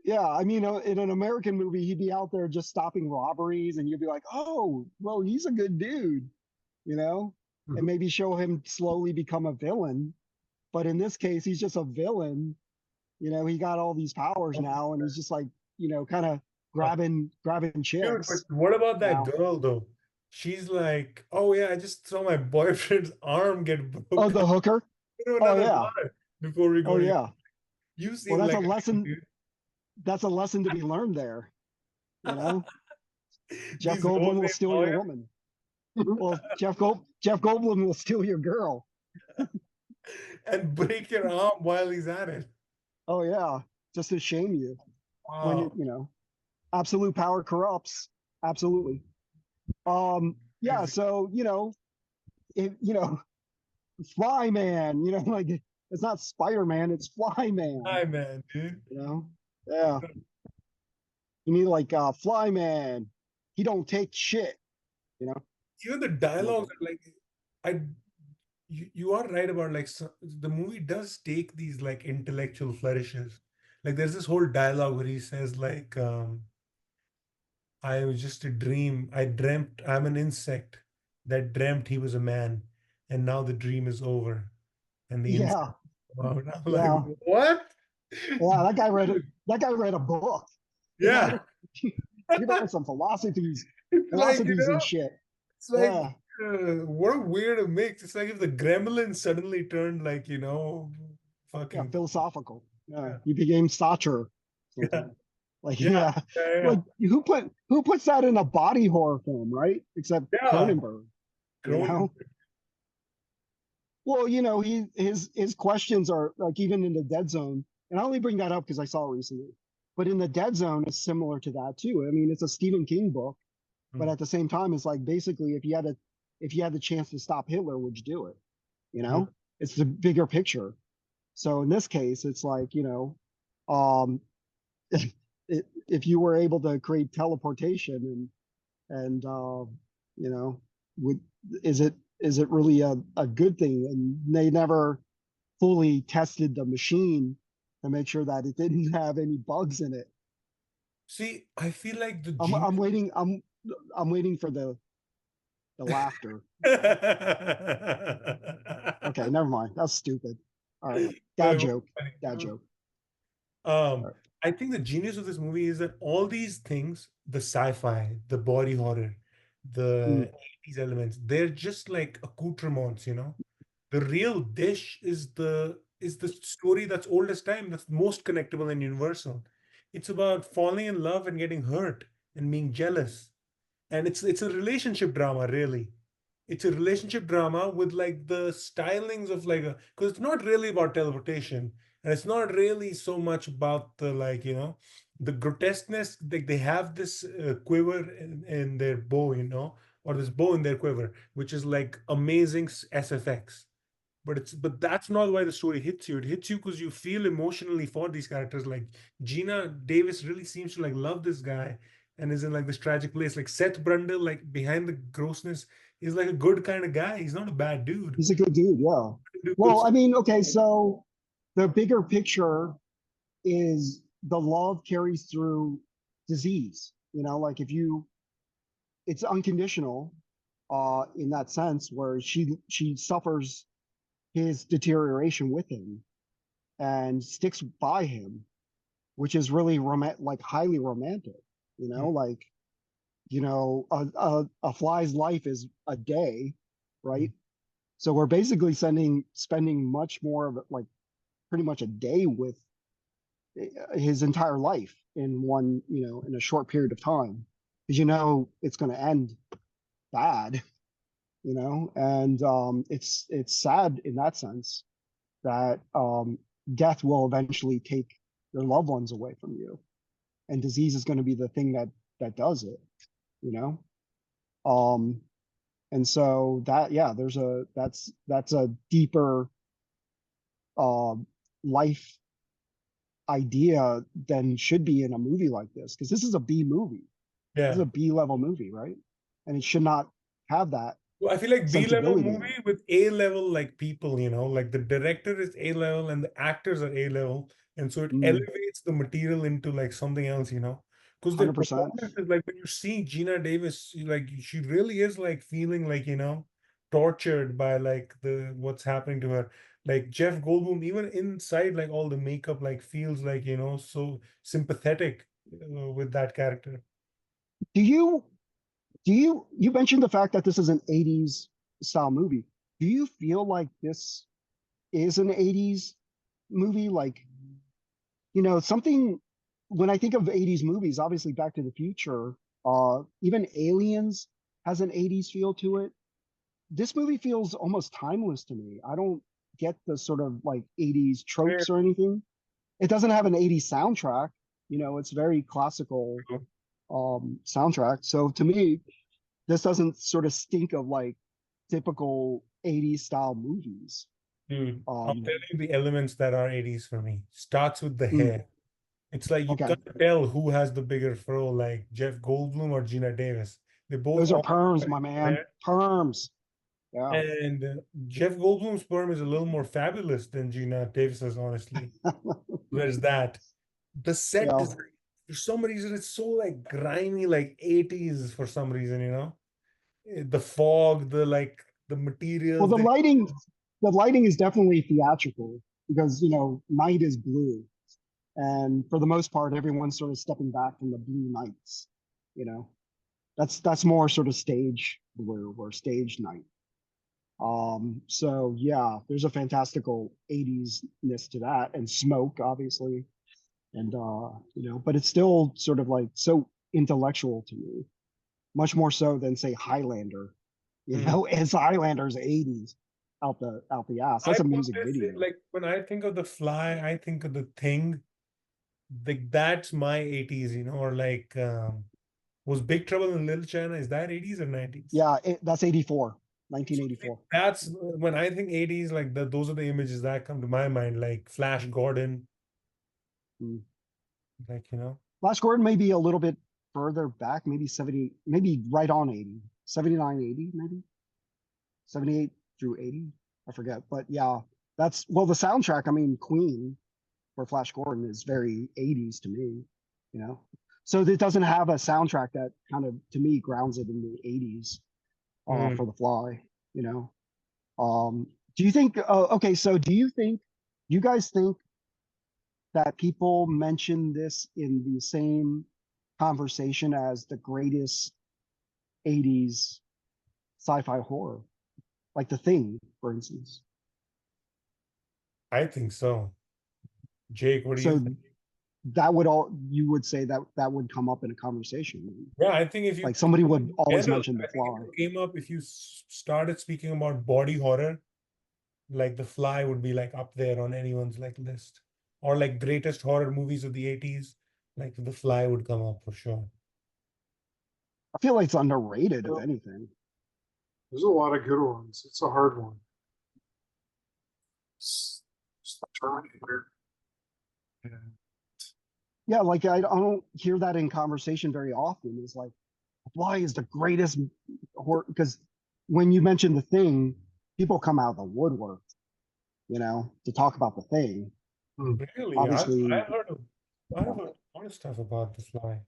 yeah. I mean, in an American movie, he'd be out there just stopping robberies, and you'd be like, "Oh, well, he's a good dude," you know, and
Mhm.
maybe show him slowly become a villain. But in this case, he's just a villain. He got all these powers now, and he's just like, kind of grabbing
Dude, but
chicks
what about that
now.
girl though? She's like, oh yeah, I just saw my boyfriend's arm get
Oh,
broken.
the hooker. Oh
Another
yeah.
bar before we
Oh
go to
yeah.
you
Well,
seem like a good dude.
that's a lesson to be learned there. You know, Jeff
These
Goldblum will
role-playing
steal your
lawyers
woman. Well, Jeff Goldblum will steal your girl.
and break your arm while he's at it.
Oh yeah, just to shame you. when it,
Wow.
absolute power corrupts. Absolutely. Yeah.
Crazy.
So, if, Fly Man, like it's not Spider Man, it's Fly Man,
Hi, man, dude.
you know? Yeah. You need like Fly Man. He don't take shit, you know?
Even the
Like
dialogues are like, I you are right about like the movie does take these like intellectual flourishes. Like there's this whole dialogue where he says like, I was just a dream. I dreamt I'm an insect that dreamt he was a man, and now the dream is over, and the insect.
yeah,
Wow, I'm like,
yeah.
what?
Yeah, that guy read it.
Dude,
That guy read a book, you
yeah.
know? He read some philosophies,
It's like,
and shit.
it's like,
Yeah.
what a weird mix. It's like if the gremlin suddenly turned like,
Yeah,
fucking,
philosophical. Yeah.
yeah,
He became Sacher.
yeah,
Something. Like,
yeah,
yeah.
yeah,
Like who puts that in a body horror film, right? Except
yeah. Yeah.
Cronenberg, you
Grown.
know? Well, his questions are like even in the Dead Zone, and I only bring that up because I saw it recently. But in the Dead Zone is similar to that too. I mean, it's a Stephen King book, but
Mm,
at the same time, it's like basically if you had the chance to stop Hitler, would you do it? You
mm.
know, it's the bigger picture. So in this case, it's like, um, if you were able to create teleportation and you know, would is it really a good thing? And they never fully tested the machine to make sure that it didn't have any bugs in it.
See, I feel like the
I'm
genius.
I'm waiting I'm waiting for the laughter. Okay, never mind. That's stupid. All right, dad
Wait,
joke. Dad joke. All
Um,
right.
I think the genius of this movie is that all these things, the sci-fi, the body horror,
Mm,
the 80s elements, they're just like accoutrements, The real dish is the story that's old as time, that's most connectable and universal. It's about falling in love and getting hurt and being jealous. And it's a relationship drama, really. It's a relationship drama with like the stylings of like a, because it's not really about teleportation, and it's not really so much about the like the grotesqueness. Like they have this quiver in their bow, or this bow in their quiver, which is like amazing SFX. But that's not why the story hits you. It hits you because you feel emotionally for these characters. Like Gina Davis really seems to like love this guy and is in like this tragic place. Like Seth Brundle, like behind the grossness, is like a good kind of guy. He's not a bad dude.
he's a good dude. Yeah.
Do good
Well, I
stuff.
mean, okay, so the bigger picture is the love carries through disease. Like if you, it's unconditional, in that sense where she suffers his deterioration with him and sticks by him, which is really like highly romantic.
Mm.
Like a fly's life is a day, right? So we're basically spending much more of it, like pretty much a day with his entire life in one, in a short period of time, because it's going to end bad, and it's sad in that sense that death will eventually take your loved ones away from you, and disease is going to be the thing that does it, you know. Um, and so that yeah, that's a deeper um life idea than should be in a movie like this, because this is a B movie. This is
Yeah.
a B level movie, right? And it should not have that
Well, I feel like B level
sensibility in it.
movie with A level like people, like the director is A level and the actors are A level, and so it
Mm,
elevates the material into like something else. Because their
100%.
performance is like when you see Gina Davis, like she really is like feeling like tortured by like the what's happening to her. Like Jeff Goldblum, even inside like all the makeup, like feels like so sympathetic with that character.
Do you you mentioned the fact that this is an 80s style movie. Do you feel like this is an 80s movie? Like, something when I think of 80s movies, obviously Back to the Future, even Aliens has an 80s feel to it. This movie feels almost timeless to me. I don't get the sort of like 80s tropes or anything. It doesn't have an 80s soundtrack, It's very classical
True.
soundtrack. So to me, this doesn't sort of stink of like typical 80s style movies.
Dude, I'll
Um,
tell you the elements that are 80s for me. Starts with the
mm,
hair. It's like you
okay.
can't tell who has the bigger fro, like Jeff Goldblum or Gina Davis. They both
Those are
all
perms,
have
my man.
hair.
Perms. Yeah.
And Jeff Goldblum's sperm is a little more fabulous than Gina Davis's, honestly. There's that. The set
Yeah.
design, for some reason, it's so like grimy, like 80s for some reason, The fog, the
Well,
materials,
the lighting is definitely theatrical because, night is blue. And for the most part, everyone's sort of stepping back from the blue nights, you know. That's more sort of stage we're stage night. So yeah, there's a fantastical 80s-ness to that, and smoke, obviously. And but it's still sort of like so intellectual to me, much more so than say Highlander,
Mm.
as Highlander's 80s out the ass.
I
That's a
put
music
this in,
video.
like when I think of The Fly, I think of The Thing. Like that's my 80s, or like was Big Trouble in Little China, is that 80s or 90s?
Yeah, that's 84,
So
1984.
that's when I think 80s, like those are the images that come to my mind, like Flash Gordon,
Mm.
like.
Flash Gordon may be a little bit further back, maybe 70, maybe right on 80, 79, 80, maybe 78 through 80. I forget. But yeah, that's, well, the soundtrack, I mean, Queen for Flash Gordon is very 80s to me, you know? So it doesn't have a soundtrack that kind of, to me, grounds it in the 80s for The Fly, you know? Do you think, okay, so you guys think that people mention this in the same conversation as the greatest 80s sci-fi horror, like The Thing, for instance?
I think so. Jake, what do you
So
think?
that would all you would say that that would come up in a conversation.
Yeah, I think if you
Like somebody would
in
always
general,
mention The
I think if
Fly.
it came up, if you started speaking about body horror, like The Fly would be like up there on anyone's like list. Or like greatest horror movies of the 80s, like The Fly would come up for sure.
I feel like it's underrated, if
Well,
anything.
there's a lot of good ones. It's a hard one. It's the Terminator. And
Yeah, like I don't hear that in conversation very often. It's like The Fly is the greatest horror because when you mention The Thing, people come out of the woodwork, to talk about The Thing.
hmm,
Really,
Obviously,
I've heard a lot of stuff about The Fly.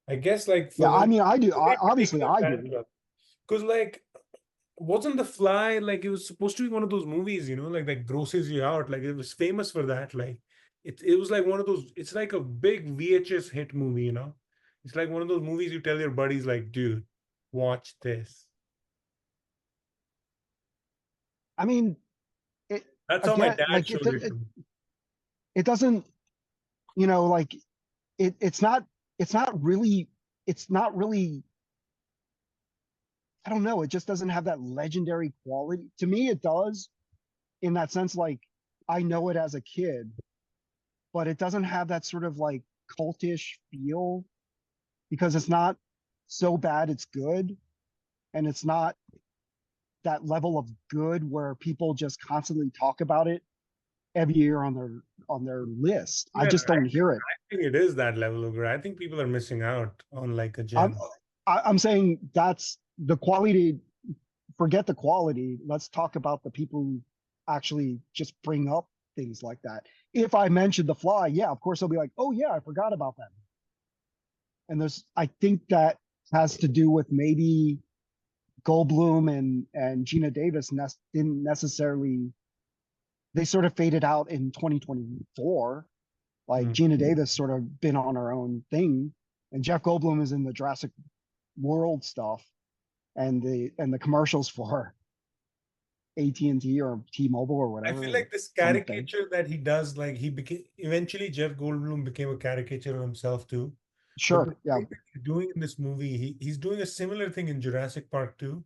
I guess like
yeah, I mean, I do.
for a
Obviously,
particular
I
fan
do.
club. Because like wasn't The Fly like it was supposed to be one of those movies, like that grosses you out. Like it was famous for that. Like it was like one of those, it's like a big VHS hit movie. It's like one of those movies you tell your buddies, like, dude, watch this.
I mean, it
That's how my
again,
dad
like
showed it to me.
it doesn't, like it's not really I don't know, it just doesn't have that legendary quality. To me, it does in that sense, like I know it as a kid, but it doesn't have that sort of like cultish feel because it's not so bad it's good, and it's not that level of good where people just constantly talk about it every year on their list. I
Yeah,
just don't hear it.
I think it is that level of great. I think people are missing out on like a
I'm
gem.
I'm saying that's the quality. Forget the quality. Let's talk about the people who actually just bring up things like that. If I mention The Fly, yeah, of course they'll be like, "Oh yeah, I forgot about that." And I think that has to do with maybe Goldblum and Gina Davis didn't necessarily. They sort of faded out in 2024. Like
Mm.
Gina Davis sort of been on her own thing, and Jeff Goldblum is in the Jurassic World stuff and the commercials for AT&T or T-Mobile or
I feel
whatever, or
like this
something.
caricature that he does, like he became eventually Jeff Goldblum became a caricature of himself too. But the
Sure, yeah.
thing that he's doing in this movie, he's doing a similar thing in Jurassic Park too.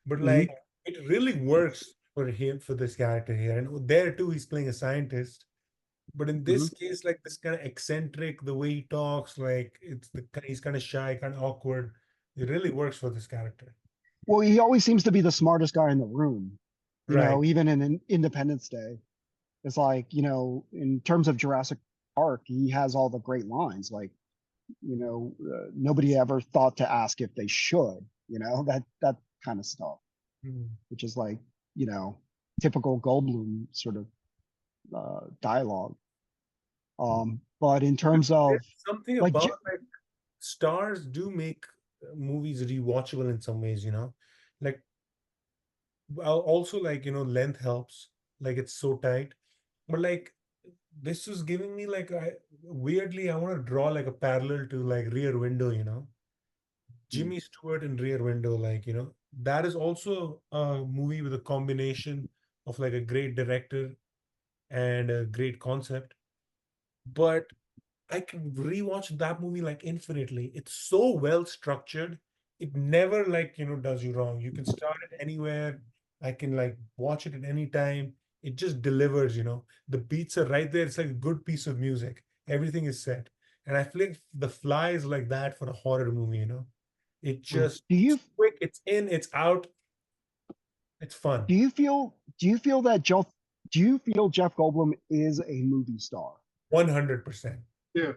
But
Hmm.
like it really works for him, for this character here. And there too, he's playing a scientist. But in
Hmm.
this case, like this kind of eccentric, the way he talks, like he's kind of shy, kind of awkward. It really works for this character.
Well, he always seems to be the smartest guy in the room,
Right.
even in Independence Day. It's like, in terms of Jurassic Park, he has all the great lines. Like, nobody ever thought to ask if they should, that kind of stuff,
Hmm.
which is like, you know, typical Goldblum sort of dialogue. But in terms
There's
of
something
like,
about like stars do make movies rewatchable in some ways, you know. Like also like length helps. Like it's so tight, but like this was giving me like weirdly I want to draw like a parallel to like Rear Window, you know.
mm,
Jimmy Stewart in Rear Window, like, that is also a movie with a combination of like a great director and a great concept. But I can rewatch that movie like infinitely. It's so well structured. It never like, does you wrong. You can start it anywhere. I can like watch it at any time. It just delivers, you know. The beats are right there. It's like a good piece of music. Everything is set. And I feel like The Fly is like that for a horror movie, you know. It
mm.
just
do
it's
you
quick, it's in, it's out, it's fun.
do you feel that Jeff Goldblum is a movie star?
100%.
Yeah,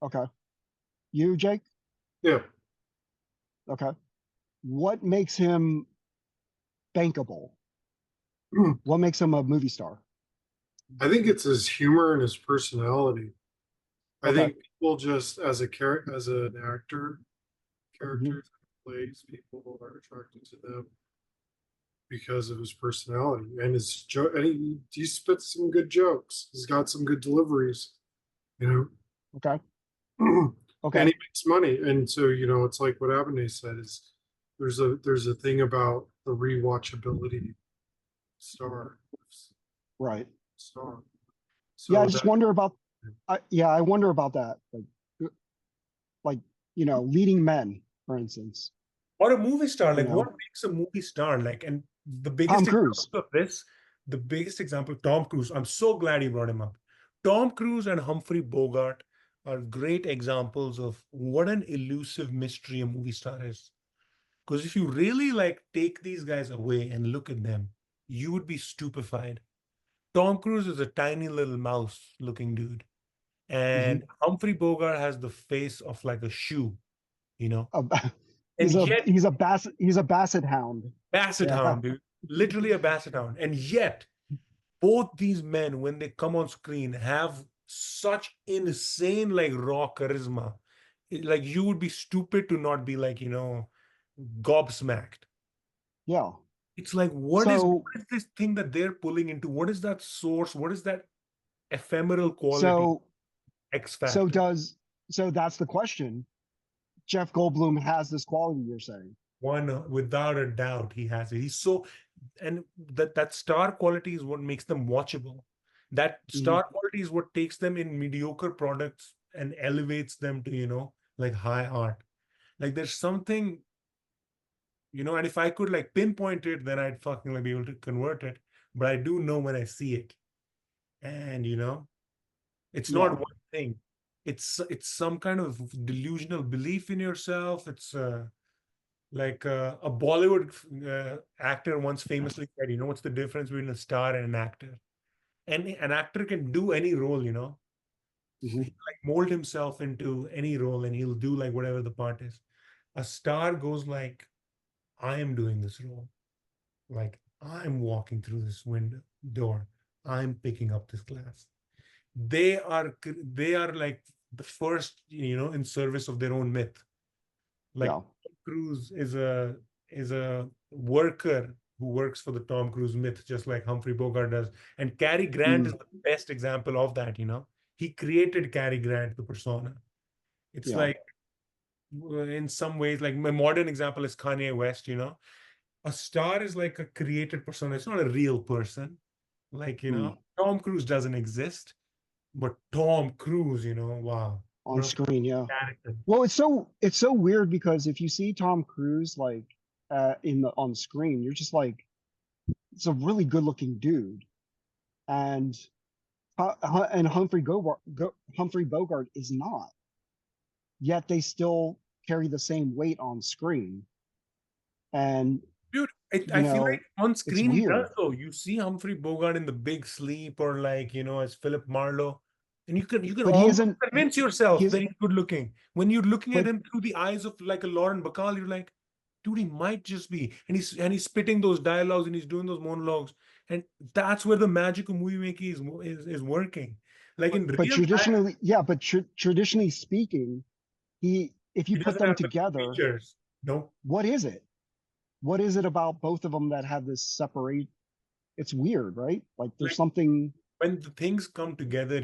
Okay. You, Jake?
yeah.
Okay. What makes him bankable? What makes him a movie star?
I think it's his humor and his personality. I
Okay.
think people just as an actor,
Hmm.
characters he plays, people are attracted to them because of his personality and his joke. And he spits some good jokes. He's got some good deliveries, you
Okay.
know, and
Okay.
he makes money. And so it's like what Abney said is there's a thing about the rewatchability star
Right.
star.
Yeah, I
So
just
that
wonder about I wonder about that. Like, leading men, for instance.
Or a movie star,
You
like what
know,
makes a movie star? Like, and the
Tom
biggest example
Cruise.
of this, the biggest example, Tom Cruise. I'm so glad you brought him up. Tom Cruise and Humphrey Bogart are great examples of what an elusive mystery a movie star is. Because if you really like take these guys away and look at them, you would be stupefied. Tom Cruise is a tiny little mouse looking dude.
Hmm.
And Humphrey Bogart has the face of like a shoe, you know. And
He's a
yet
basset hound.
Basset
Yeah.
Hound, dude. Literally a Basset Hound. And yet, both these men, when they come on screen, have such insane, like, raw charisma. Like, you would be stupid to not be, like, gobsmacked.
Yeah.
It's like, what is,
So
what is this thing that they're pulling into? What is that source? What is that ephemeral quality,
so
X
so
factor?
does so that's the question. Jeff Goldblum has this quality, you're saying.
One, without a doubt, he has it. He's so, and that star quality is what makes them watchable. That
Hmm.
star quality is what takes them in mediocre products and elevates them to, like high art. Like there's something, and if I could like pinpoint it, then I'd fucking like be able to convert it. But I do know when I see it. And it's not
Yeah.
one thing. It's some kind of delusional belief in yourself. It's like a Bollywood actor once famously said, what's the difference between a star and an actor? And an actor can do any role,
Hmm.
He like mold himself into any role and he'll do like whatever the part is. A star goes like, I am doing this role. Like I'm walking through this window door. I'm picking up this glass. They are like the first, in service of their own myth. Like
Yeah.
Tom Cruise is a worker who works for the Tom Cruise myth, just like Humphrey Bogart does. And Cary Grant is
Mm.
the best example of that. He created Cary Grant, the persona. It's
Yeah.
like in some ways, like my modern example is Kanye West. A star is like a created persona. It's not a real person. Like
Mm.
Tom Cruise doesn't exist, but Tom Cruise, wow,
On
what a
screen, yeah.
character.
Well, it's so weird because if you see Tom Cruise like on screen, you're just like, it's a really good looking dude. And And Humphrey Bogart is not. Yet they still carry the same weight on screen. And
Dude,
you
I feel like
know,
on
it's
screen he does
weird.
though. You see Humphrey Bogart in The Big Sleep or like, as Philip Marlowe, and you can
But he
almost
isn't.
convince
He
yourself
is.
that he's good looking. When you're looking at
But
him through the eyes of like a Lauren Bacall, you're like, dude, he might just be. And he's spitting those dialogues and he's doing those monologues. And that's where the magic of movie making is working. Like in
but
real time,
traditionally, yeah. But traditionally speaking, if you
he
put
doesn't
them
have the
together,
features. No.
what is it? What is it about both of them that have this separate? It's weird, right? Like there's
Like
something.
when the things come together,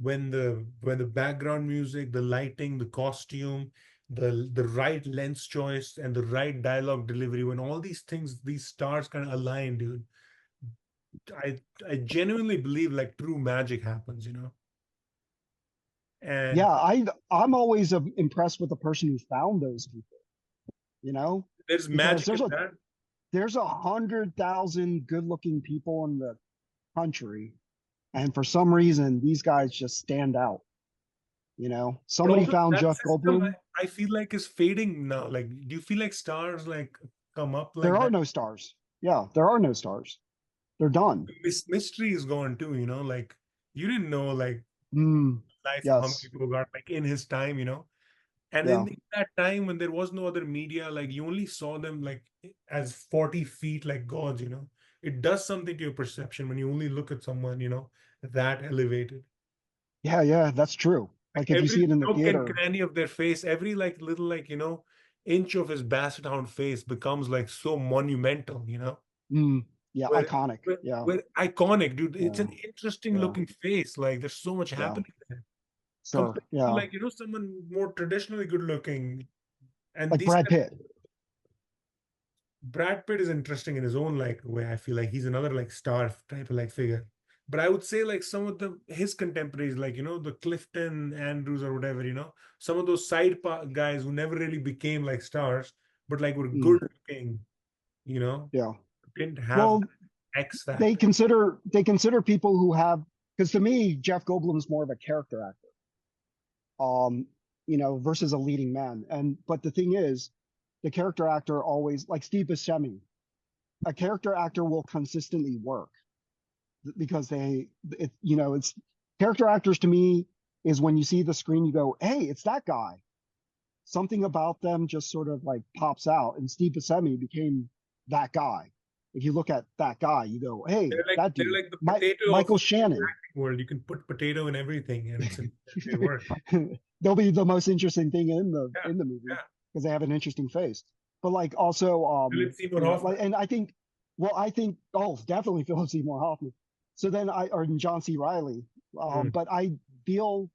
when the background music, the lighting, the costume, the right lens choice, and the right dialogue delivery, when all these things, these stars kind of align, dude, I I genuinely believe like true magic happens.
Yeah,
And
I'm always impressed with the person who found those people. You know,
there's
because
magic in that.
there's 100,000 good-looking people in the country, and for some reason, these guys just stand out.
But
Somebody
also
found
that
Jeff
system,
Goldblum.
I feel like is fading now. Like, do you feel like stars like come up
There
like
are
that?
no stars. Yeah, there are no stars. They're done.
This mystery is gone too. Like you didn't know like
Mm,
life of Humphrey
yes.
Bogart like in his time. And
Yeah.
in that time when there was no other media, like you only saw them like as 40 feet like gods. It does something to your perception when you only look at someone, that elevated.
Yeah, yeah, that's true.
Like
Like if you see
every
it in the
nook and
theater,
cranny of their face, every like little like inch of his basset hound face becomes like so monumental.
mm, yeah,
Where,
iconic.
where,
Yeah,
where iconic, dude. It's
yeah,
an interesting
yeah,
looking face. Like there's so much
yeah.
happening there
Sure.
compared to
Yeah.
like someone more traditionally good looking. And
Like
these
Brad Pitt.
Brad Pitt is interesting in his own like way. I feel like he's another like star type of like figure. But I would say like some of his contemporaries, like the Clifton Andrews or whatever, some of those guys who never really became like stars, but like were
Mm,
good looking, you know,
yeah.
didn't have
Well,
that X
they
factor.
consider people who have, because to me, Jeff Goldblum's more of a character actor, um, versus a leading man. But the thing is, the character actor always, like Steve Buscemi, a character actor will consistently work because it's character actors to me is when you see the screen, you go, hey, it's that guy. Something about them just sort of like pops out. And Steve Buscemi became that guy. If you look at that guy, you go, hey, that
They're
dude,
like the potato of
Michael
the
Shannon.
acting world. You can put potato in everything, and they work.
They'll be the most interesting thing in the
Yeah,
in the movie
yeah.
because they have an interesting face. But like also,
Philip Seymour Hoffman.
like, and I think, well, oh, definitely Philip Seymour Hoffman. So then or John C. Riley.
Mm.
But I feel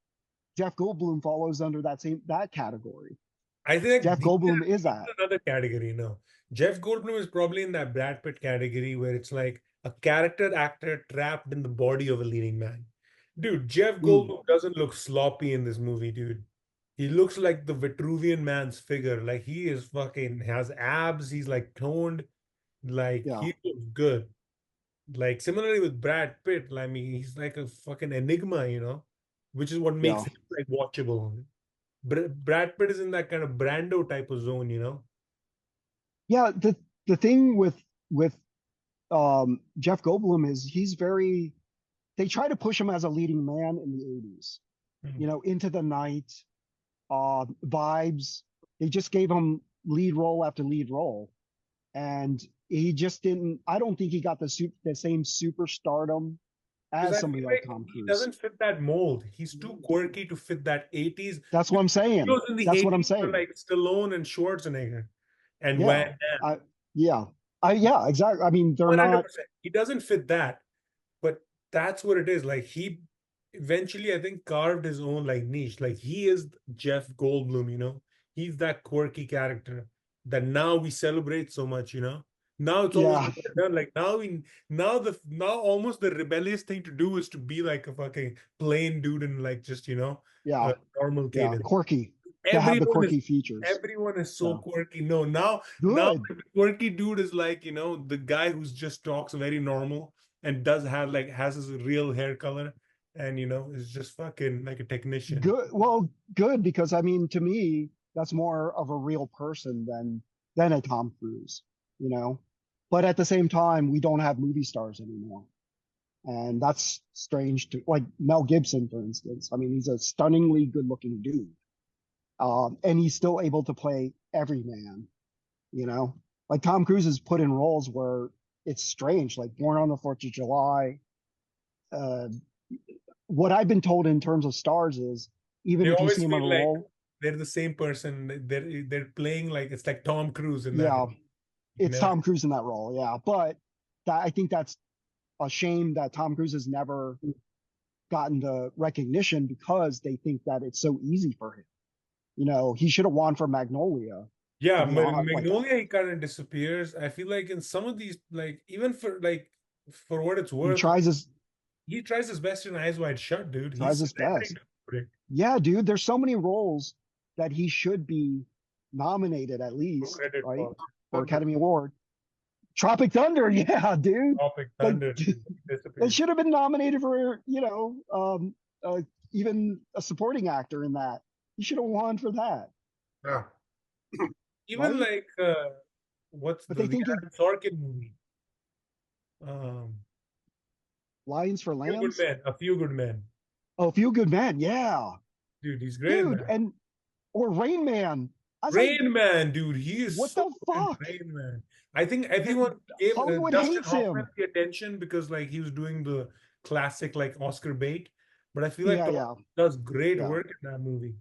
Jeff Goldblum falls under that category.
I think
Jeff Goldblum is
he's
that.
in another category. Jeff Goldblum is probably in that Brad Pitt category where it's like a character actor trapped in the body of a leading man. Dude, Jeff
Mm,
Goldblum doesn't look sloppy in this movie, dude. He looks like the Vitruvian man's figure. Like he is fucking has abs. He's like toned. Like
yeah,
he looks good. Like similarly with Brad Pitt, I mean, he's like a fucking enigma, which is what makes
yeah,
him like watchable. Brad Pitt is in that kind of Brando type of zone.
yeah. The thing with Jeff Goldblum is he's very. They try to push him as a leading man in the 80s.
Mhm.
Into the Night, Vibes. They just gave him lead role after lead role, and he just didn't. I don't think he got the same superstardom
Because
as
I feel
somebody like
like
Tom
he
Cruise.
doesn't fit that mold. He's too quirky to fit that 80s.
That's what I'm saying.
Heroes in the
That's what I'm
80s were
saying.
like Stallone and Schwarzenegger and Van
Yeah,
Damme.
I yeah, yeah, exactly. I mean, they're not.
100%. He doesn't fit that. But that's what it is. Like he eventually, I think, carved his own like niche. Like he is Jeff Goldblum. He's that quirky character that now we celebrate so much. Now it's almost
Yeah,
done. Like now almost the rebellious thing to do is to be like a fucking plain dude and like just
yeah,
a normal
yeah.
cadence.
Quirky to have the
Everyone is
quirky features.
everyone is so
Yeah,
quirky. No, now
good.
the quirky dude is like, the guy who's just talks very normal and does have like has his real hair color. and is just fucking like a technician.
Good. Well, good, because I mean, to me, that's more of a real person than a Tom Cruise, you know. But at the same time, we don't have movie stars anymore, and that's strange to like Mel Gibson, for instance. I mean, he's a stunningly good-looking dude, and he's still able to play every man, you know. Like Tom Cruise is put in roles where it's strange, like Born on the Fourth of July. Uh, what I've been told in terms of stars is even
They
if you
always
see him in a
feel like
role,
they're the same person. They're playing like it's like Tom Cruise in that
yeah,
role. You can
it's
never.
Tom Cruise in that role, yeah. But I think that's a shame that Tom Cruise has never gotten the recognition because they think that it's so easy for him. You know, he should have won for Magnolia, to
Yeah,
be honest. Like,
Magnolia, he kind of disappears. I feel like in some of these, like even for what it's
he
worth, he tries his best in Eyes Wide Shut, dude.
tries
He's
his
surrendering
best.
to it.
Yeah, dude, there's so many roles that he should be nominated at
No
least,
credit
right?
for
For
Thunder.
Academy Award. Tropic Thunder, yeah, dude.
Tropic
Like,
Thunder. Dude, he
it
disappears.
should have been nominated for, even a supporting actor in that. He should have won for that,
Yeah.
Even
right?
like what's
But
the
they
the
think it
Aaron Sorkin movie? Um,
Lions for
Few Good
Lambs.
Men. A Few Good Men.
Oh, Few Good Men, yeah,
Dude, he's great in
dude,
that.
and or Rain Man. I was like,
Rain Man, dude, he is
what
so
the
good in
fuck?
Rain Man. I think
The,
everyone gave
Hollywood
Dustin
hates
Hoffman
him.
the attention because like he was doing the classic like Oscar bait, but I feel like
Yeah,
Tom
yeah,
does great
yeah.
work in that movie.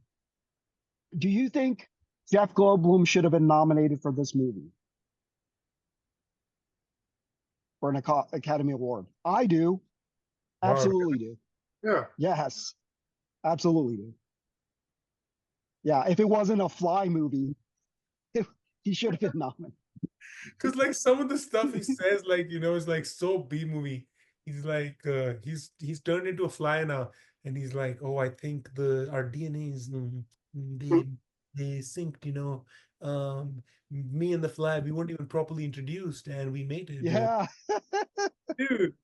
Do you think Jeff Goldblum should have been nominated for this movie for an Academy Award? I do.
Wow.
Absolutely do.
Yeah.
Yes, absolutely do. Yeah, if it wasn't a Fly movie, he should have been nominated.
Because like some of the stuff he says, like is like so B movie. He's like he's turned into a fly now, and he's like, oh, I think our DNAs they synced. Me and the fly, we weren't even properly introduced, and we mated.
Yeah,
Dude,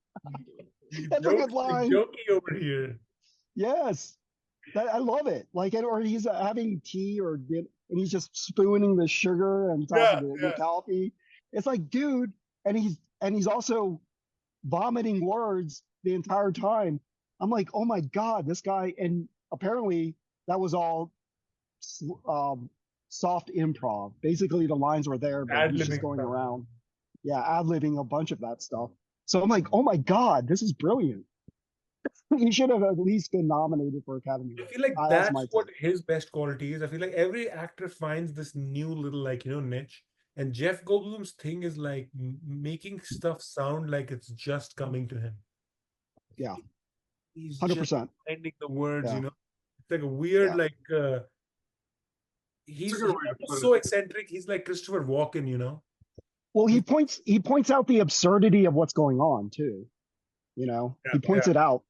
you
that's a good line.
jokey over here.
Yes, I love it. Like, or he's having tea and he's just spooning the sugar on top
Yeah,
of the
yeah.
coffee. It's like, dude, and he's also vomiting words the entire time. I'm like, oh my god, this guy. And apparently, that was all um, soft improv. Basically, the lines were there, but he's just
Ad-libbing
going
stuff.
around, yeah, ad-libbing a bunch of that stuff. So I'm like, oh my god, this is brilliant. He should have at least been nominated for Academy
I
Award.
feel like
That's
that's
my
what
take.
his best quality is. I feel like every actor finds this new little like niche, and Jeff Goldblum's thing is like making stuff sound like it's just coming to him.
Yeah,
He's just
100%.
finding the words.
Yeah,
It's like a weird
yeah.
like
It's a
he's
good way to
almost
put
so
it.
eccentric. He's like Christopher Walken.
Well, he points out the absurdity of what's going on too.
Yeah,
He points
yeah.
it out,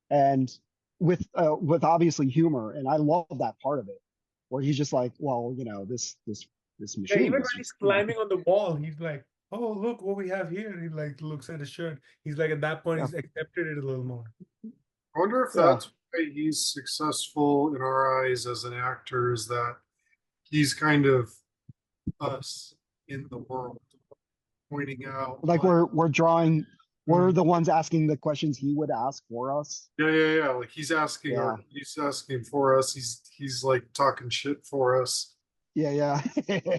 and with obviously humor, and I love that part of it, where he's just like, well, this
Yeah, even
machine
when
is
he's
just,
climbing on the wall, he's like, "Oh, look what we have here." He like looks at his shirt. He's like, at that point,
yeah,
he's accepted it a little more.
I wonder if
yeah,
that's why he's successful in our eyes as an actor, is that he's kind of us in the world, pointing out
like
like,
we're drawing, we're
Hmm.
the ones asking the questions he would ask for us.
yeah. Like
Yeah,
he's asking for us. He's like talking shit for us.
yeah, yeah.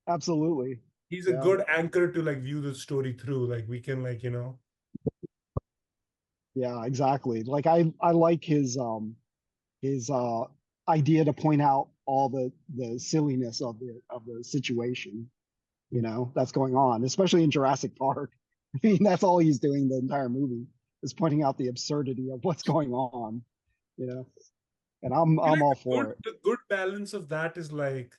Absolutely.
He's a
Yeah,
good anchor to like view the story through. Like we can like
yeah, exactly. Like I like his idea to point out all the silliness of the situation, that's going on, especially in Jurassic Park. I mean, that's all he's doing the entire movie is pointing out the absurdity of what's going on, you know. And
I feel
I'm
like
all for it.
the good balance of that is like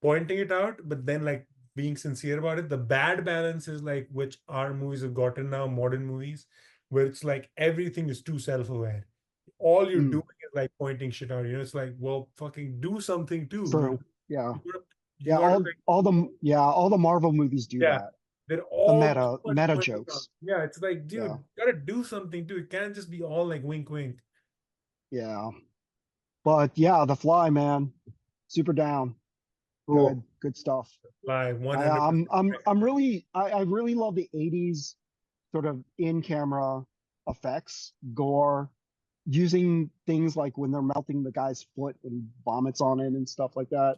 pointing it out, but then like being sincere about it. The bad balance is like which our movies have gotten now, modern movies, where it's like everything is too self-aware. All you're
Mm,
doing is like pointing shit out. It's like, well, fucking do something too.
true. Yeah.
You gotta, you
Yeah.
gotta like,
All the Marvel movies do
yeah,
that.
They're
The
all too much
meta
funny.
jokes.
Yeah, it's like, dude,
Yeah,
you gotta do something too. It can't just be all like wink, wink.
yeah. But yeah, The Fly, man, super down.
Cool.
Good stuff.
Like
I
100%.
I really love the 80s sort of in camera effects, gore, using things like when they're melting the guy's foot and he vomits on it and stuff like that.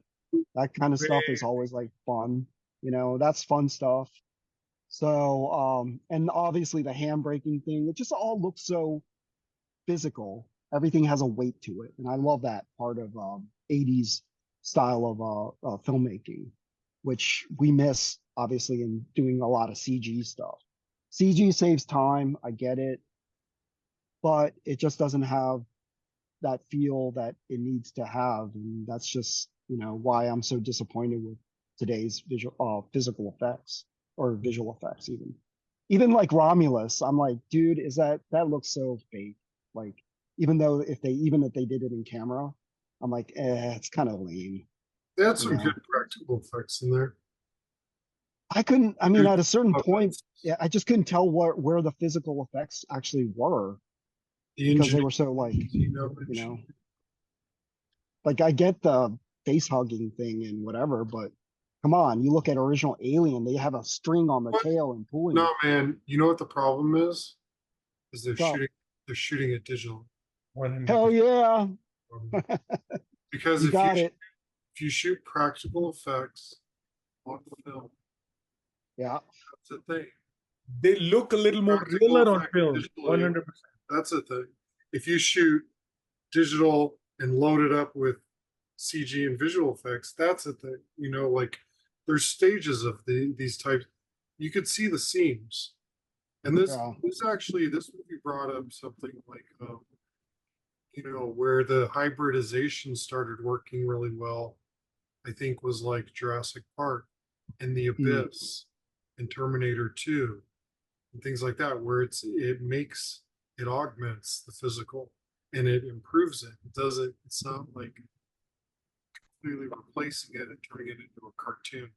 That kind of stuff is always like fun. That's fun stuff. So, and obviously the handbraking thing, it just all looks so physical. Everything has a weight to it. And I love that part of 80s style of filmmaking, which we miss obviously in doing a lot of CG stuff. CG saves time, I get it, but it just doesn't have that feel that it needs to have. And that's just, why I'm so disappointed with today's physical effects or visual effects even. Even like Romulus, I'm like, dude, that looks so fake. Like, even if they did it in camera, I'm like, it's kind of lame.
They had
You
some good
know,
practical effects in there.
I mean,
There's
at a certain point,
the
yeah, I just couldn't tell where the physical effects actually were because they
engineering
were so like, you
knowledge.
know, like I get the face hugging thing and whatever, but come on, you look at original Alien, they have a string on the
What?
tail and pulling
No,
it.
man. You know what the problem is? Is they're
So,
shooting it digital.
hell
100%.
yeah,
Because
you got it.
if you shoot practical effects on film,
Yeah,
that's the thing.
They look a little more
Practical
realer on
effects
film.
digitally,
100%.
that's the thing. If you shoot digital and load it up with CG and visual effects, that's the thing. Like there's stages of these types. You could see the seams. And
yeah.
this movie brought up something like where the hybridization started working really well, I think was like Jurassic Park and The
Hmm.
Abyss and Terminator 2 and things like that, where it augments the physical and it improves it. It's not like completely replacing it and turning it into a cartoon.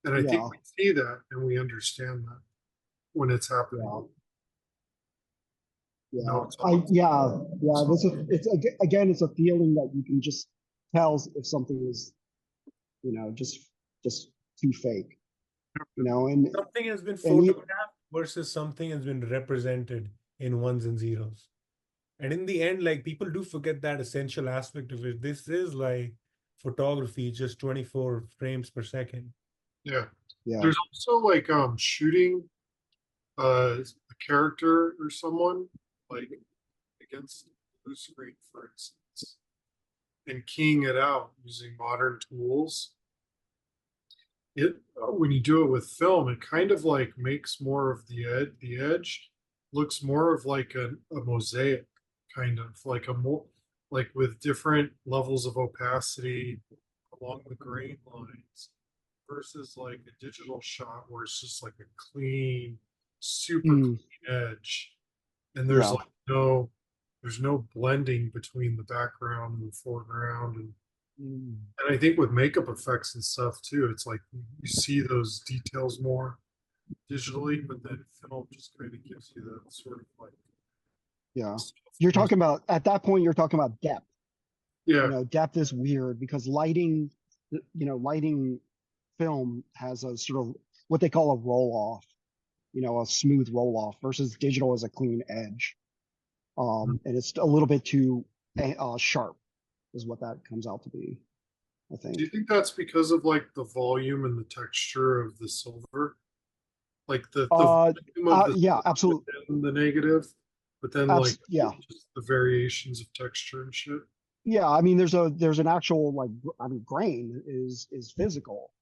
And I think
Yeah,
we see that and we understand that when it's happening.
yeah,
No,
yeah.
it's all
Yeah. Again, it's a feeling that you can just tell if something is, just too fake, and
Something has been
and you,
photographed versus something has been represented in ones and zeros. And in the end, like people do forget that essential aspect of it. This is like photography, just 24 frames per second.
yeah.
yeah,
There's also like shooting a character or someone like against blue screen, for instance, and keying it out using modern tools. It when you do it with film, it kind of like makes more of the edge looks more of like a mosaic, kind of like like with different levels of opacity along the grain lines versus like a digital shot where it's just like a clean, super
mm,
clean edge. And
yeah,
there's no blending between the background and the foreground. And
mm,
I think with makeup effects and stuff too, it's like you see those details more digitally, but then film just kind of gives you that sort of like
yeah. You're
soft
talking about at that point, you're talking about depth.
yeah.
Depth is weird because lighting film has a sort of what they call a roll off, a smooth roll off versus digital as a clean edge. And it's a little bit too sharp is what that comes out to be, I
Do
think.
you think that's because of like the volume and the texture of the silver? Like the
Uh,
volume of the
yeah, absolutely.
and the negative, but then like
Yeah,
just the variations of texture and shit.
yeah. I mean, there's an actual like, I mean, grain is physical,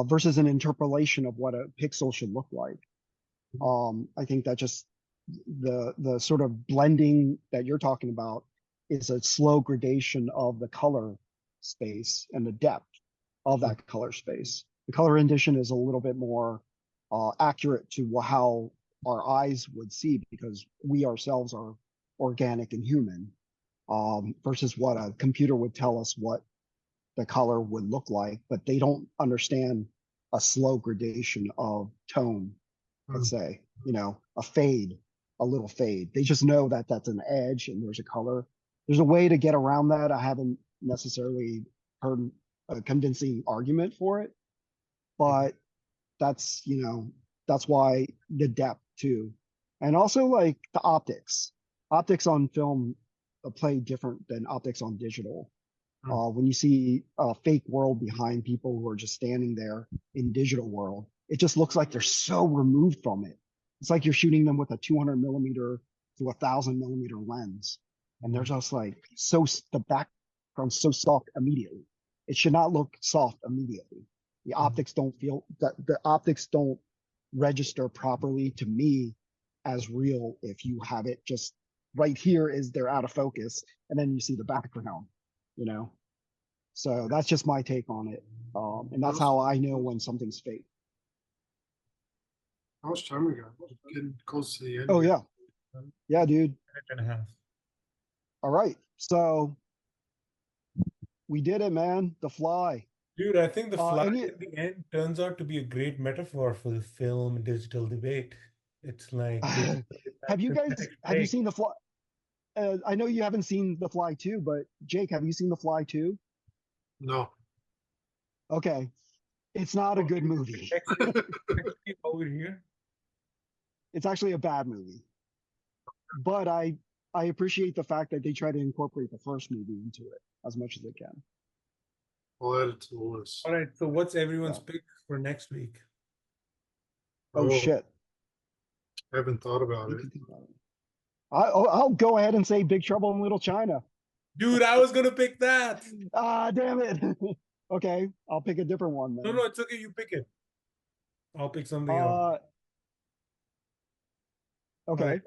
versus an interpolation of what a pixel should look like. I think that just the sort of blending that you're talking about is a slow gradation of the color space and the depth of that color space. The color rendition is a little bit more accurate to how our eyes would see because we ourselves are organic and human, versus what a computer would tell us what the color would look like, but they don't understand a slow gradation of tone, let's
Mm.
say, a fade, a little fade. They just know that that's an edge and there's a color. There's a way to get around that. I haven't necessarily heard a convincing argument for it, but that's why the depth too. And also like the optics. Optics on film play different than optics on digital.
Mm.
When you see a fake world behind people who are just standing there in digital world, it just looks like they're so removed from it. It's like you're shooting them with a 200 millimeter to 1,000 millimeter lens, and they're just like the background's so soft immediately. It should not look soft immediately. The optics don't feel that the optics don't register properly to me as real if you have it just right here is they're out of focus, and then you see the background, you know. So that's just my take on it. And that's how I know when something's fake.
How much time we got? Getting close to the end.
Oh,
here.
yeah. Yeah, dude.
Minute and a half.
All right. So we did it, man. The Fly.
Dude, I think the fly
Any,
at the end turns out to be a great metaphor for the film digital debate. It's like
have you
break.
seen The Fly? I know you haven't seen The Fly 2, but Jake, have you seen The Fly 2?
No.
Okay. It's not a good movie.
Actually, over here.
It's actually a bad movie. But I appreciate the fact that they try to incorporate the first movie into it as much as they can.
I'll add it to the list.
All right, so what's everyone's pick for next week?
Oh, shit.
I haven't thought about
You
it.
can think about it. I'll go ahead and say Big Trouble in Little China.
Dude, I was gonna pick that.
Ah, damn it. Okay, I'll pick a different one then.
No, it's okay. You pick it. I'll pick something else.
Okay.
Right.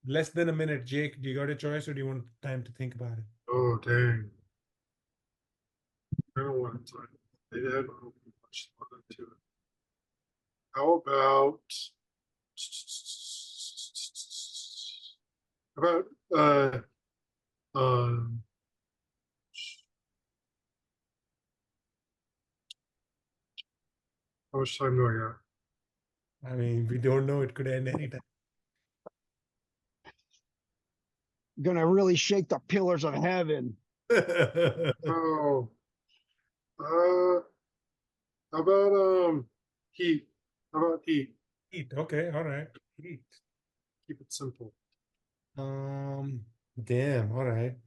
Less than a minute, Jake. Do you got a choice, or do you want time to think about it?
Oh, dang. I don't want time. They had much thought into it. How about um how much time do I got?
I mean, we don't know. It could end anytime.
Gonna really shake the pillars of heaven.
Oh, how about heat? How about heat?
Heat. Okay, all right. Heat.
Keep it simple.
Damn. All right.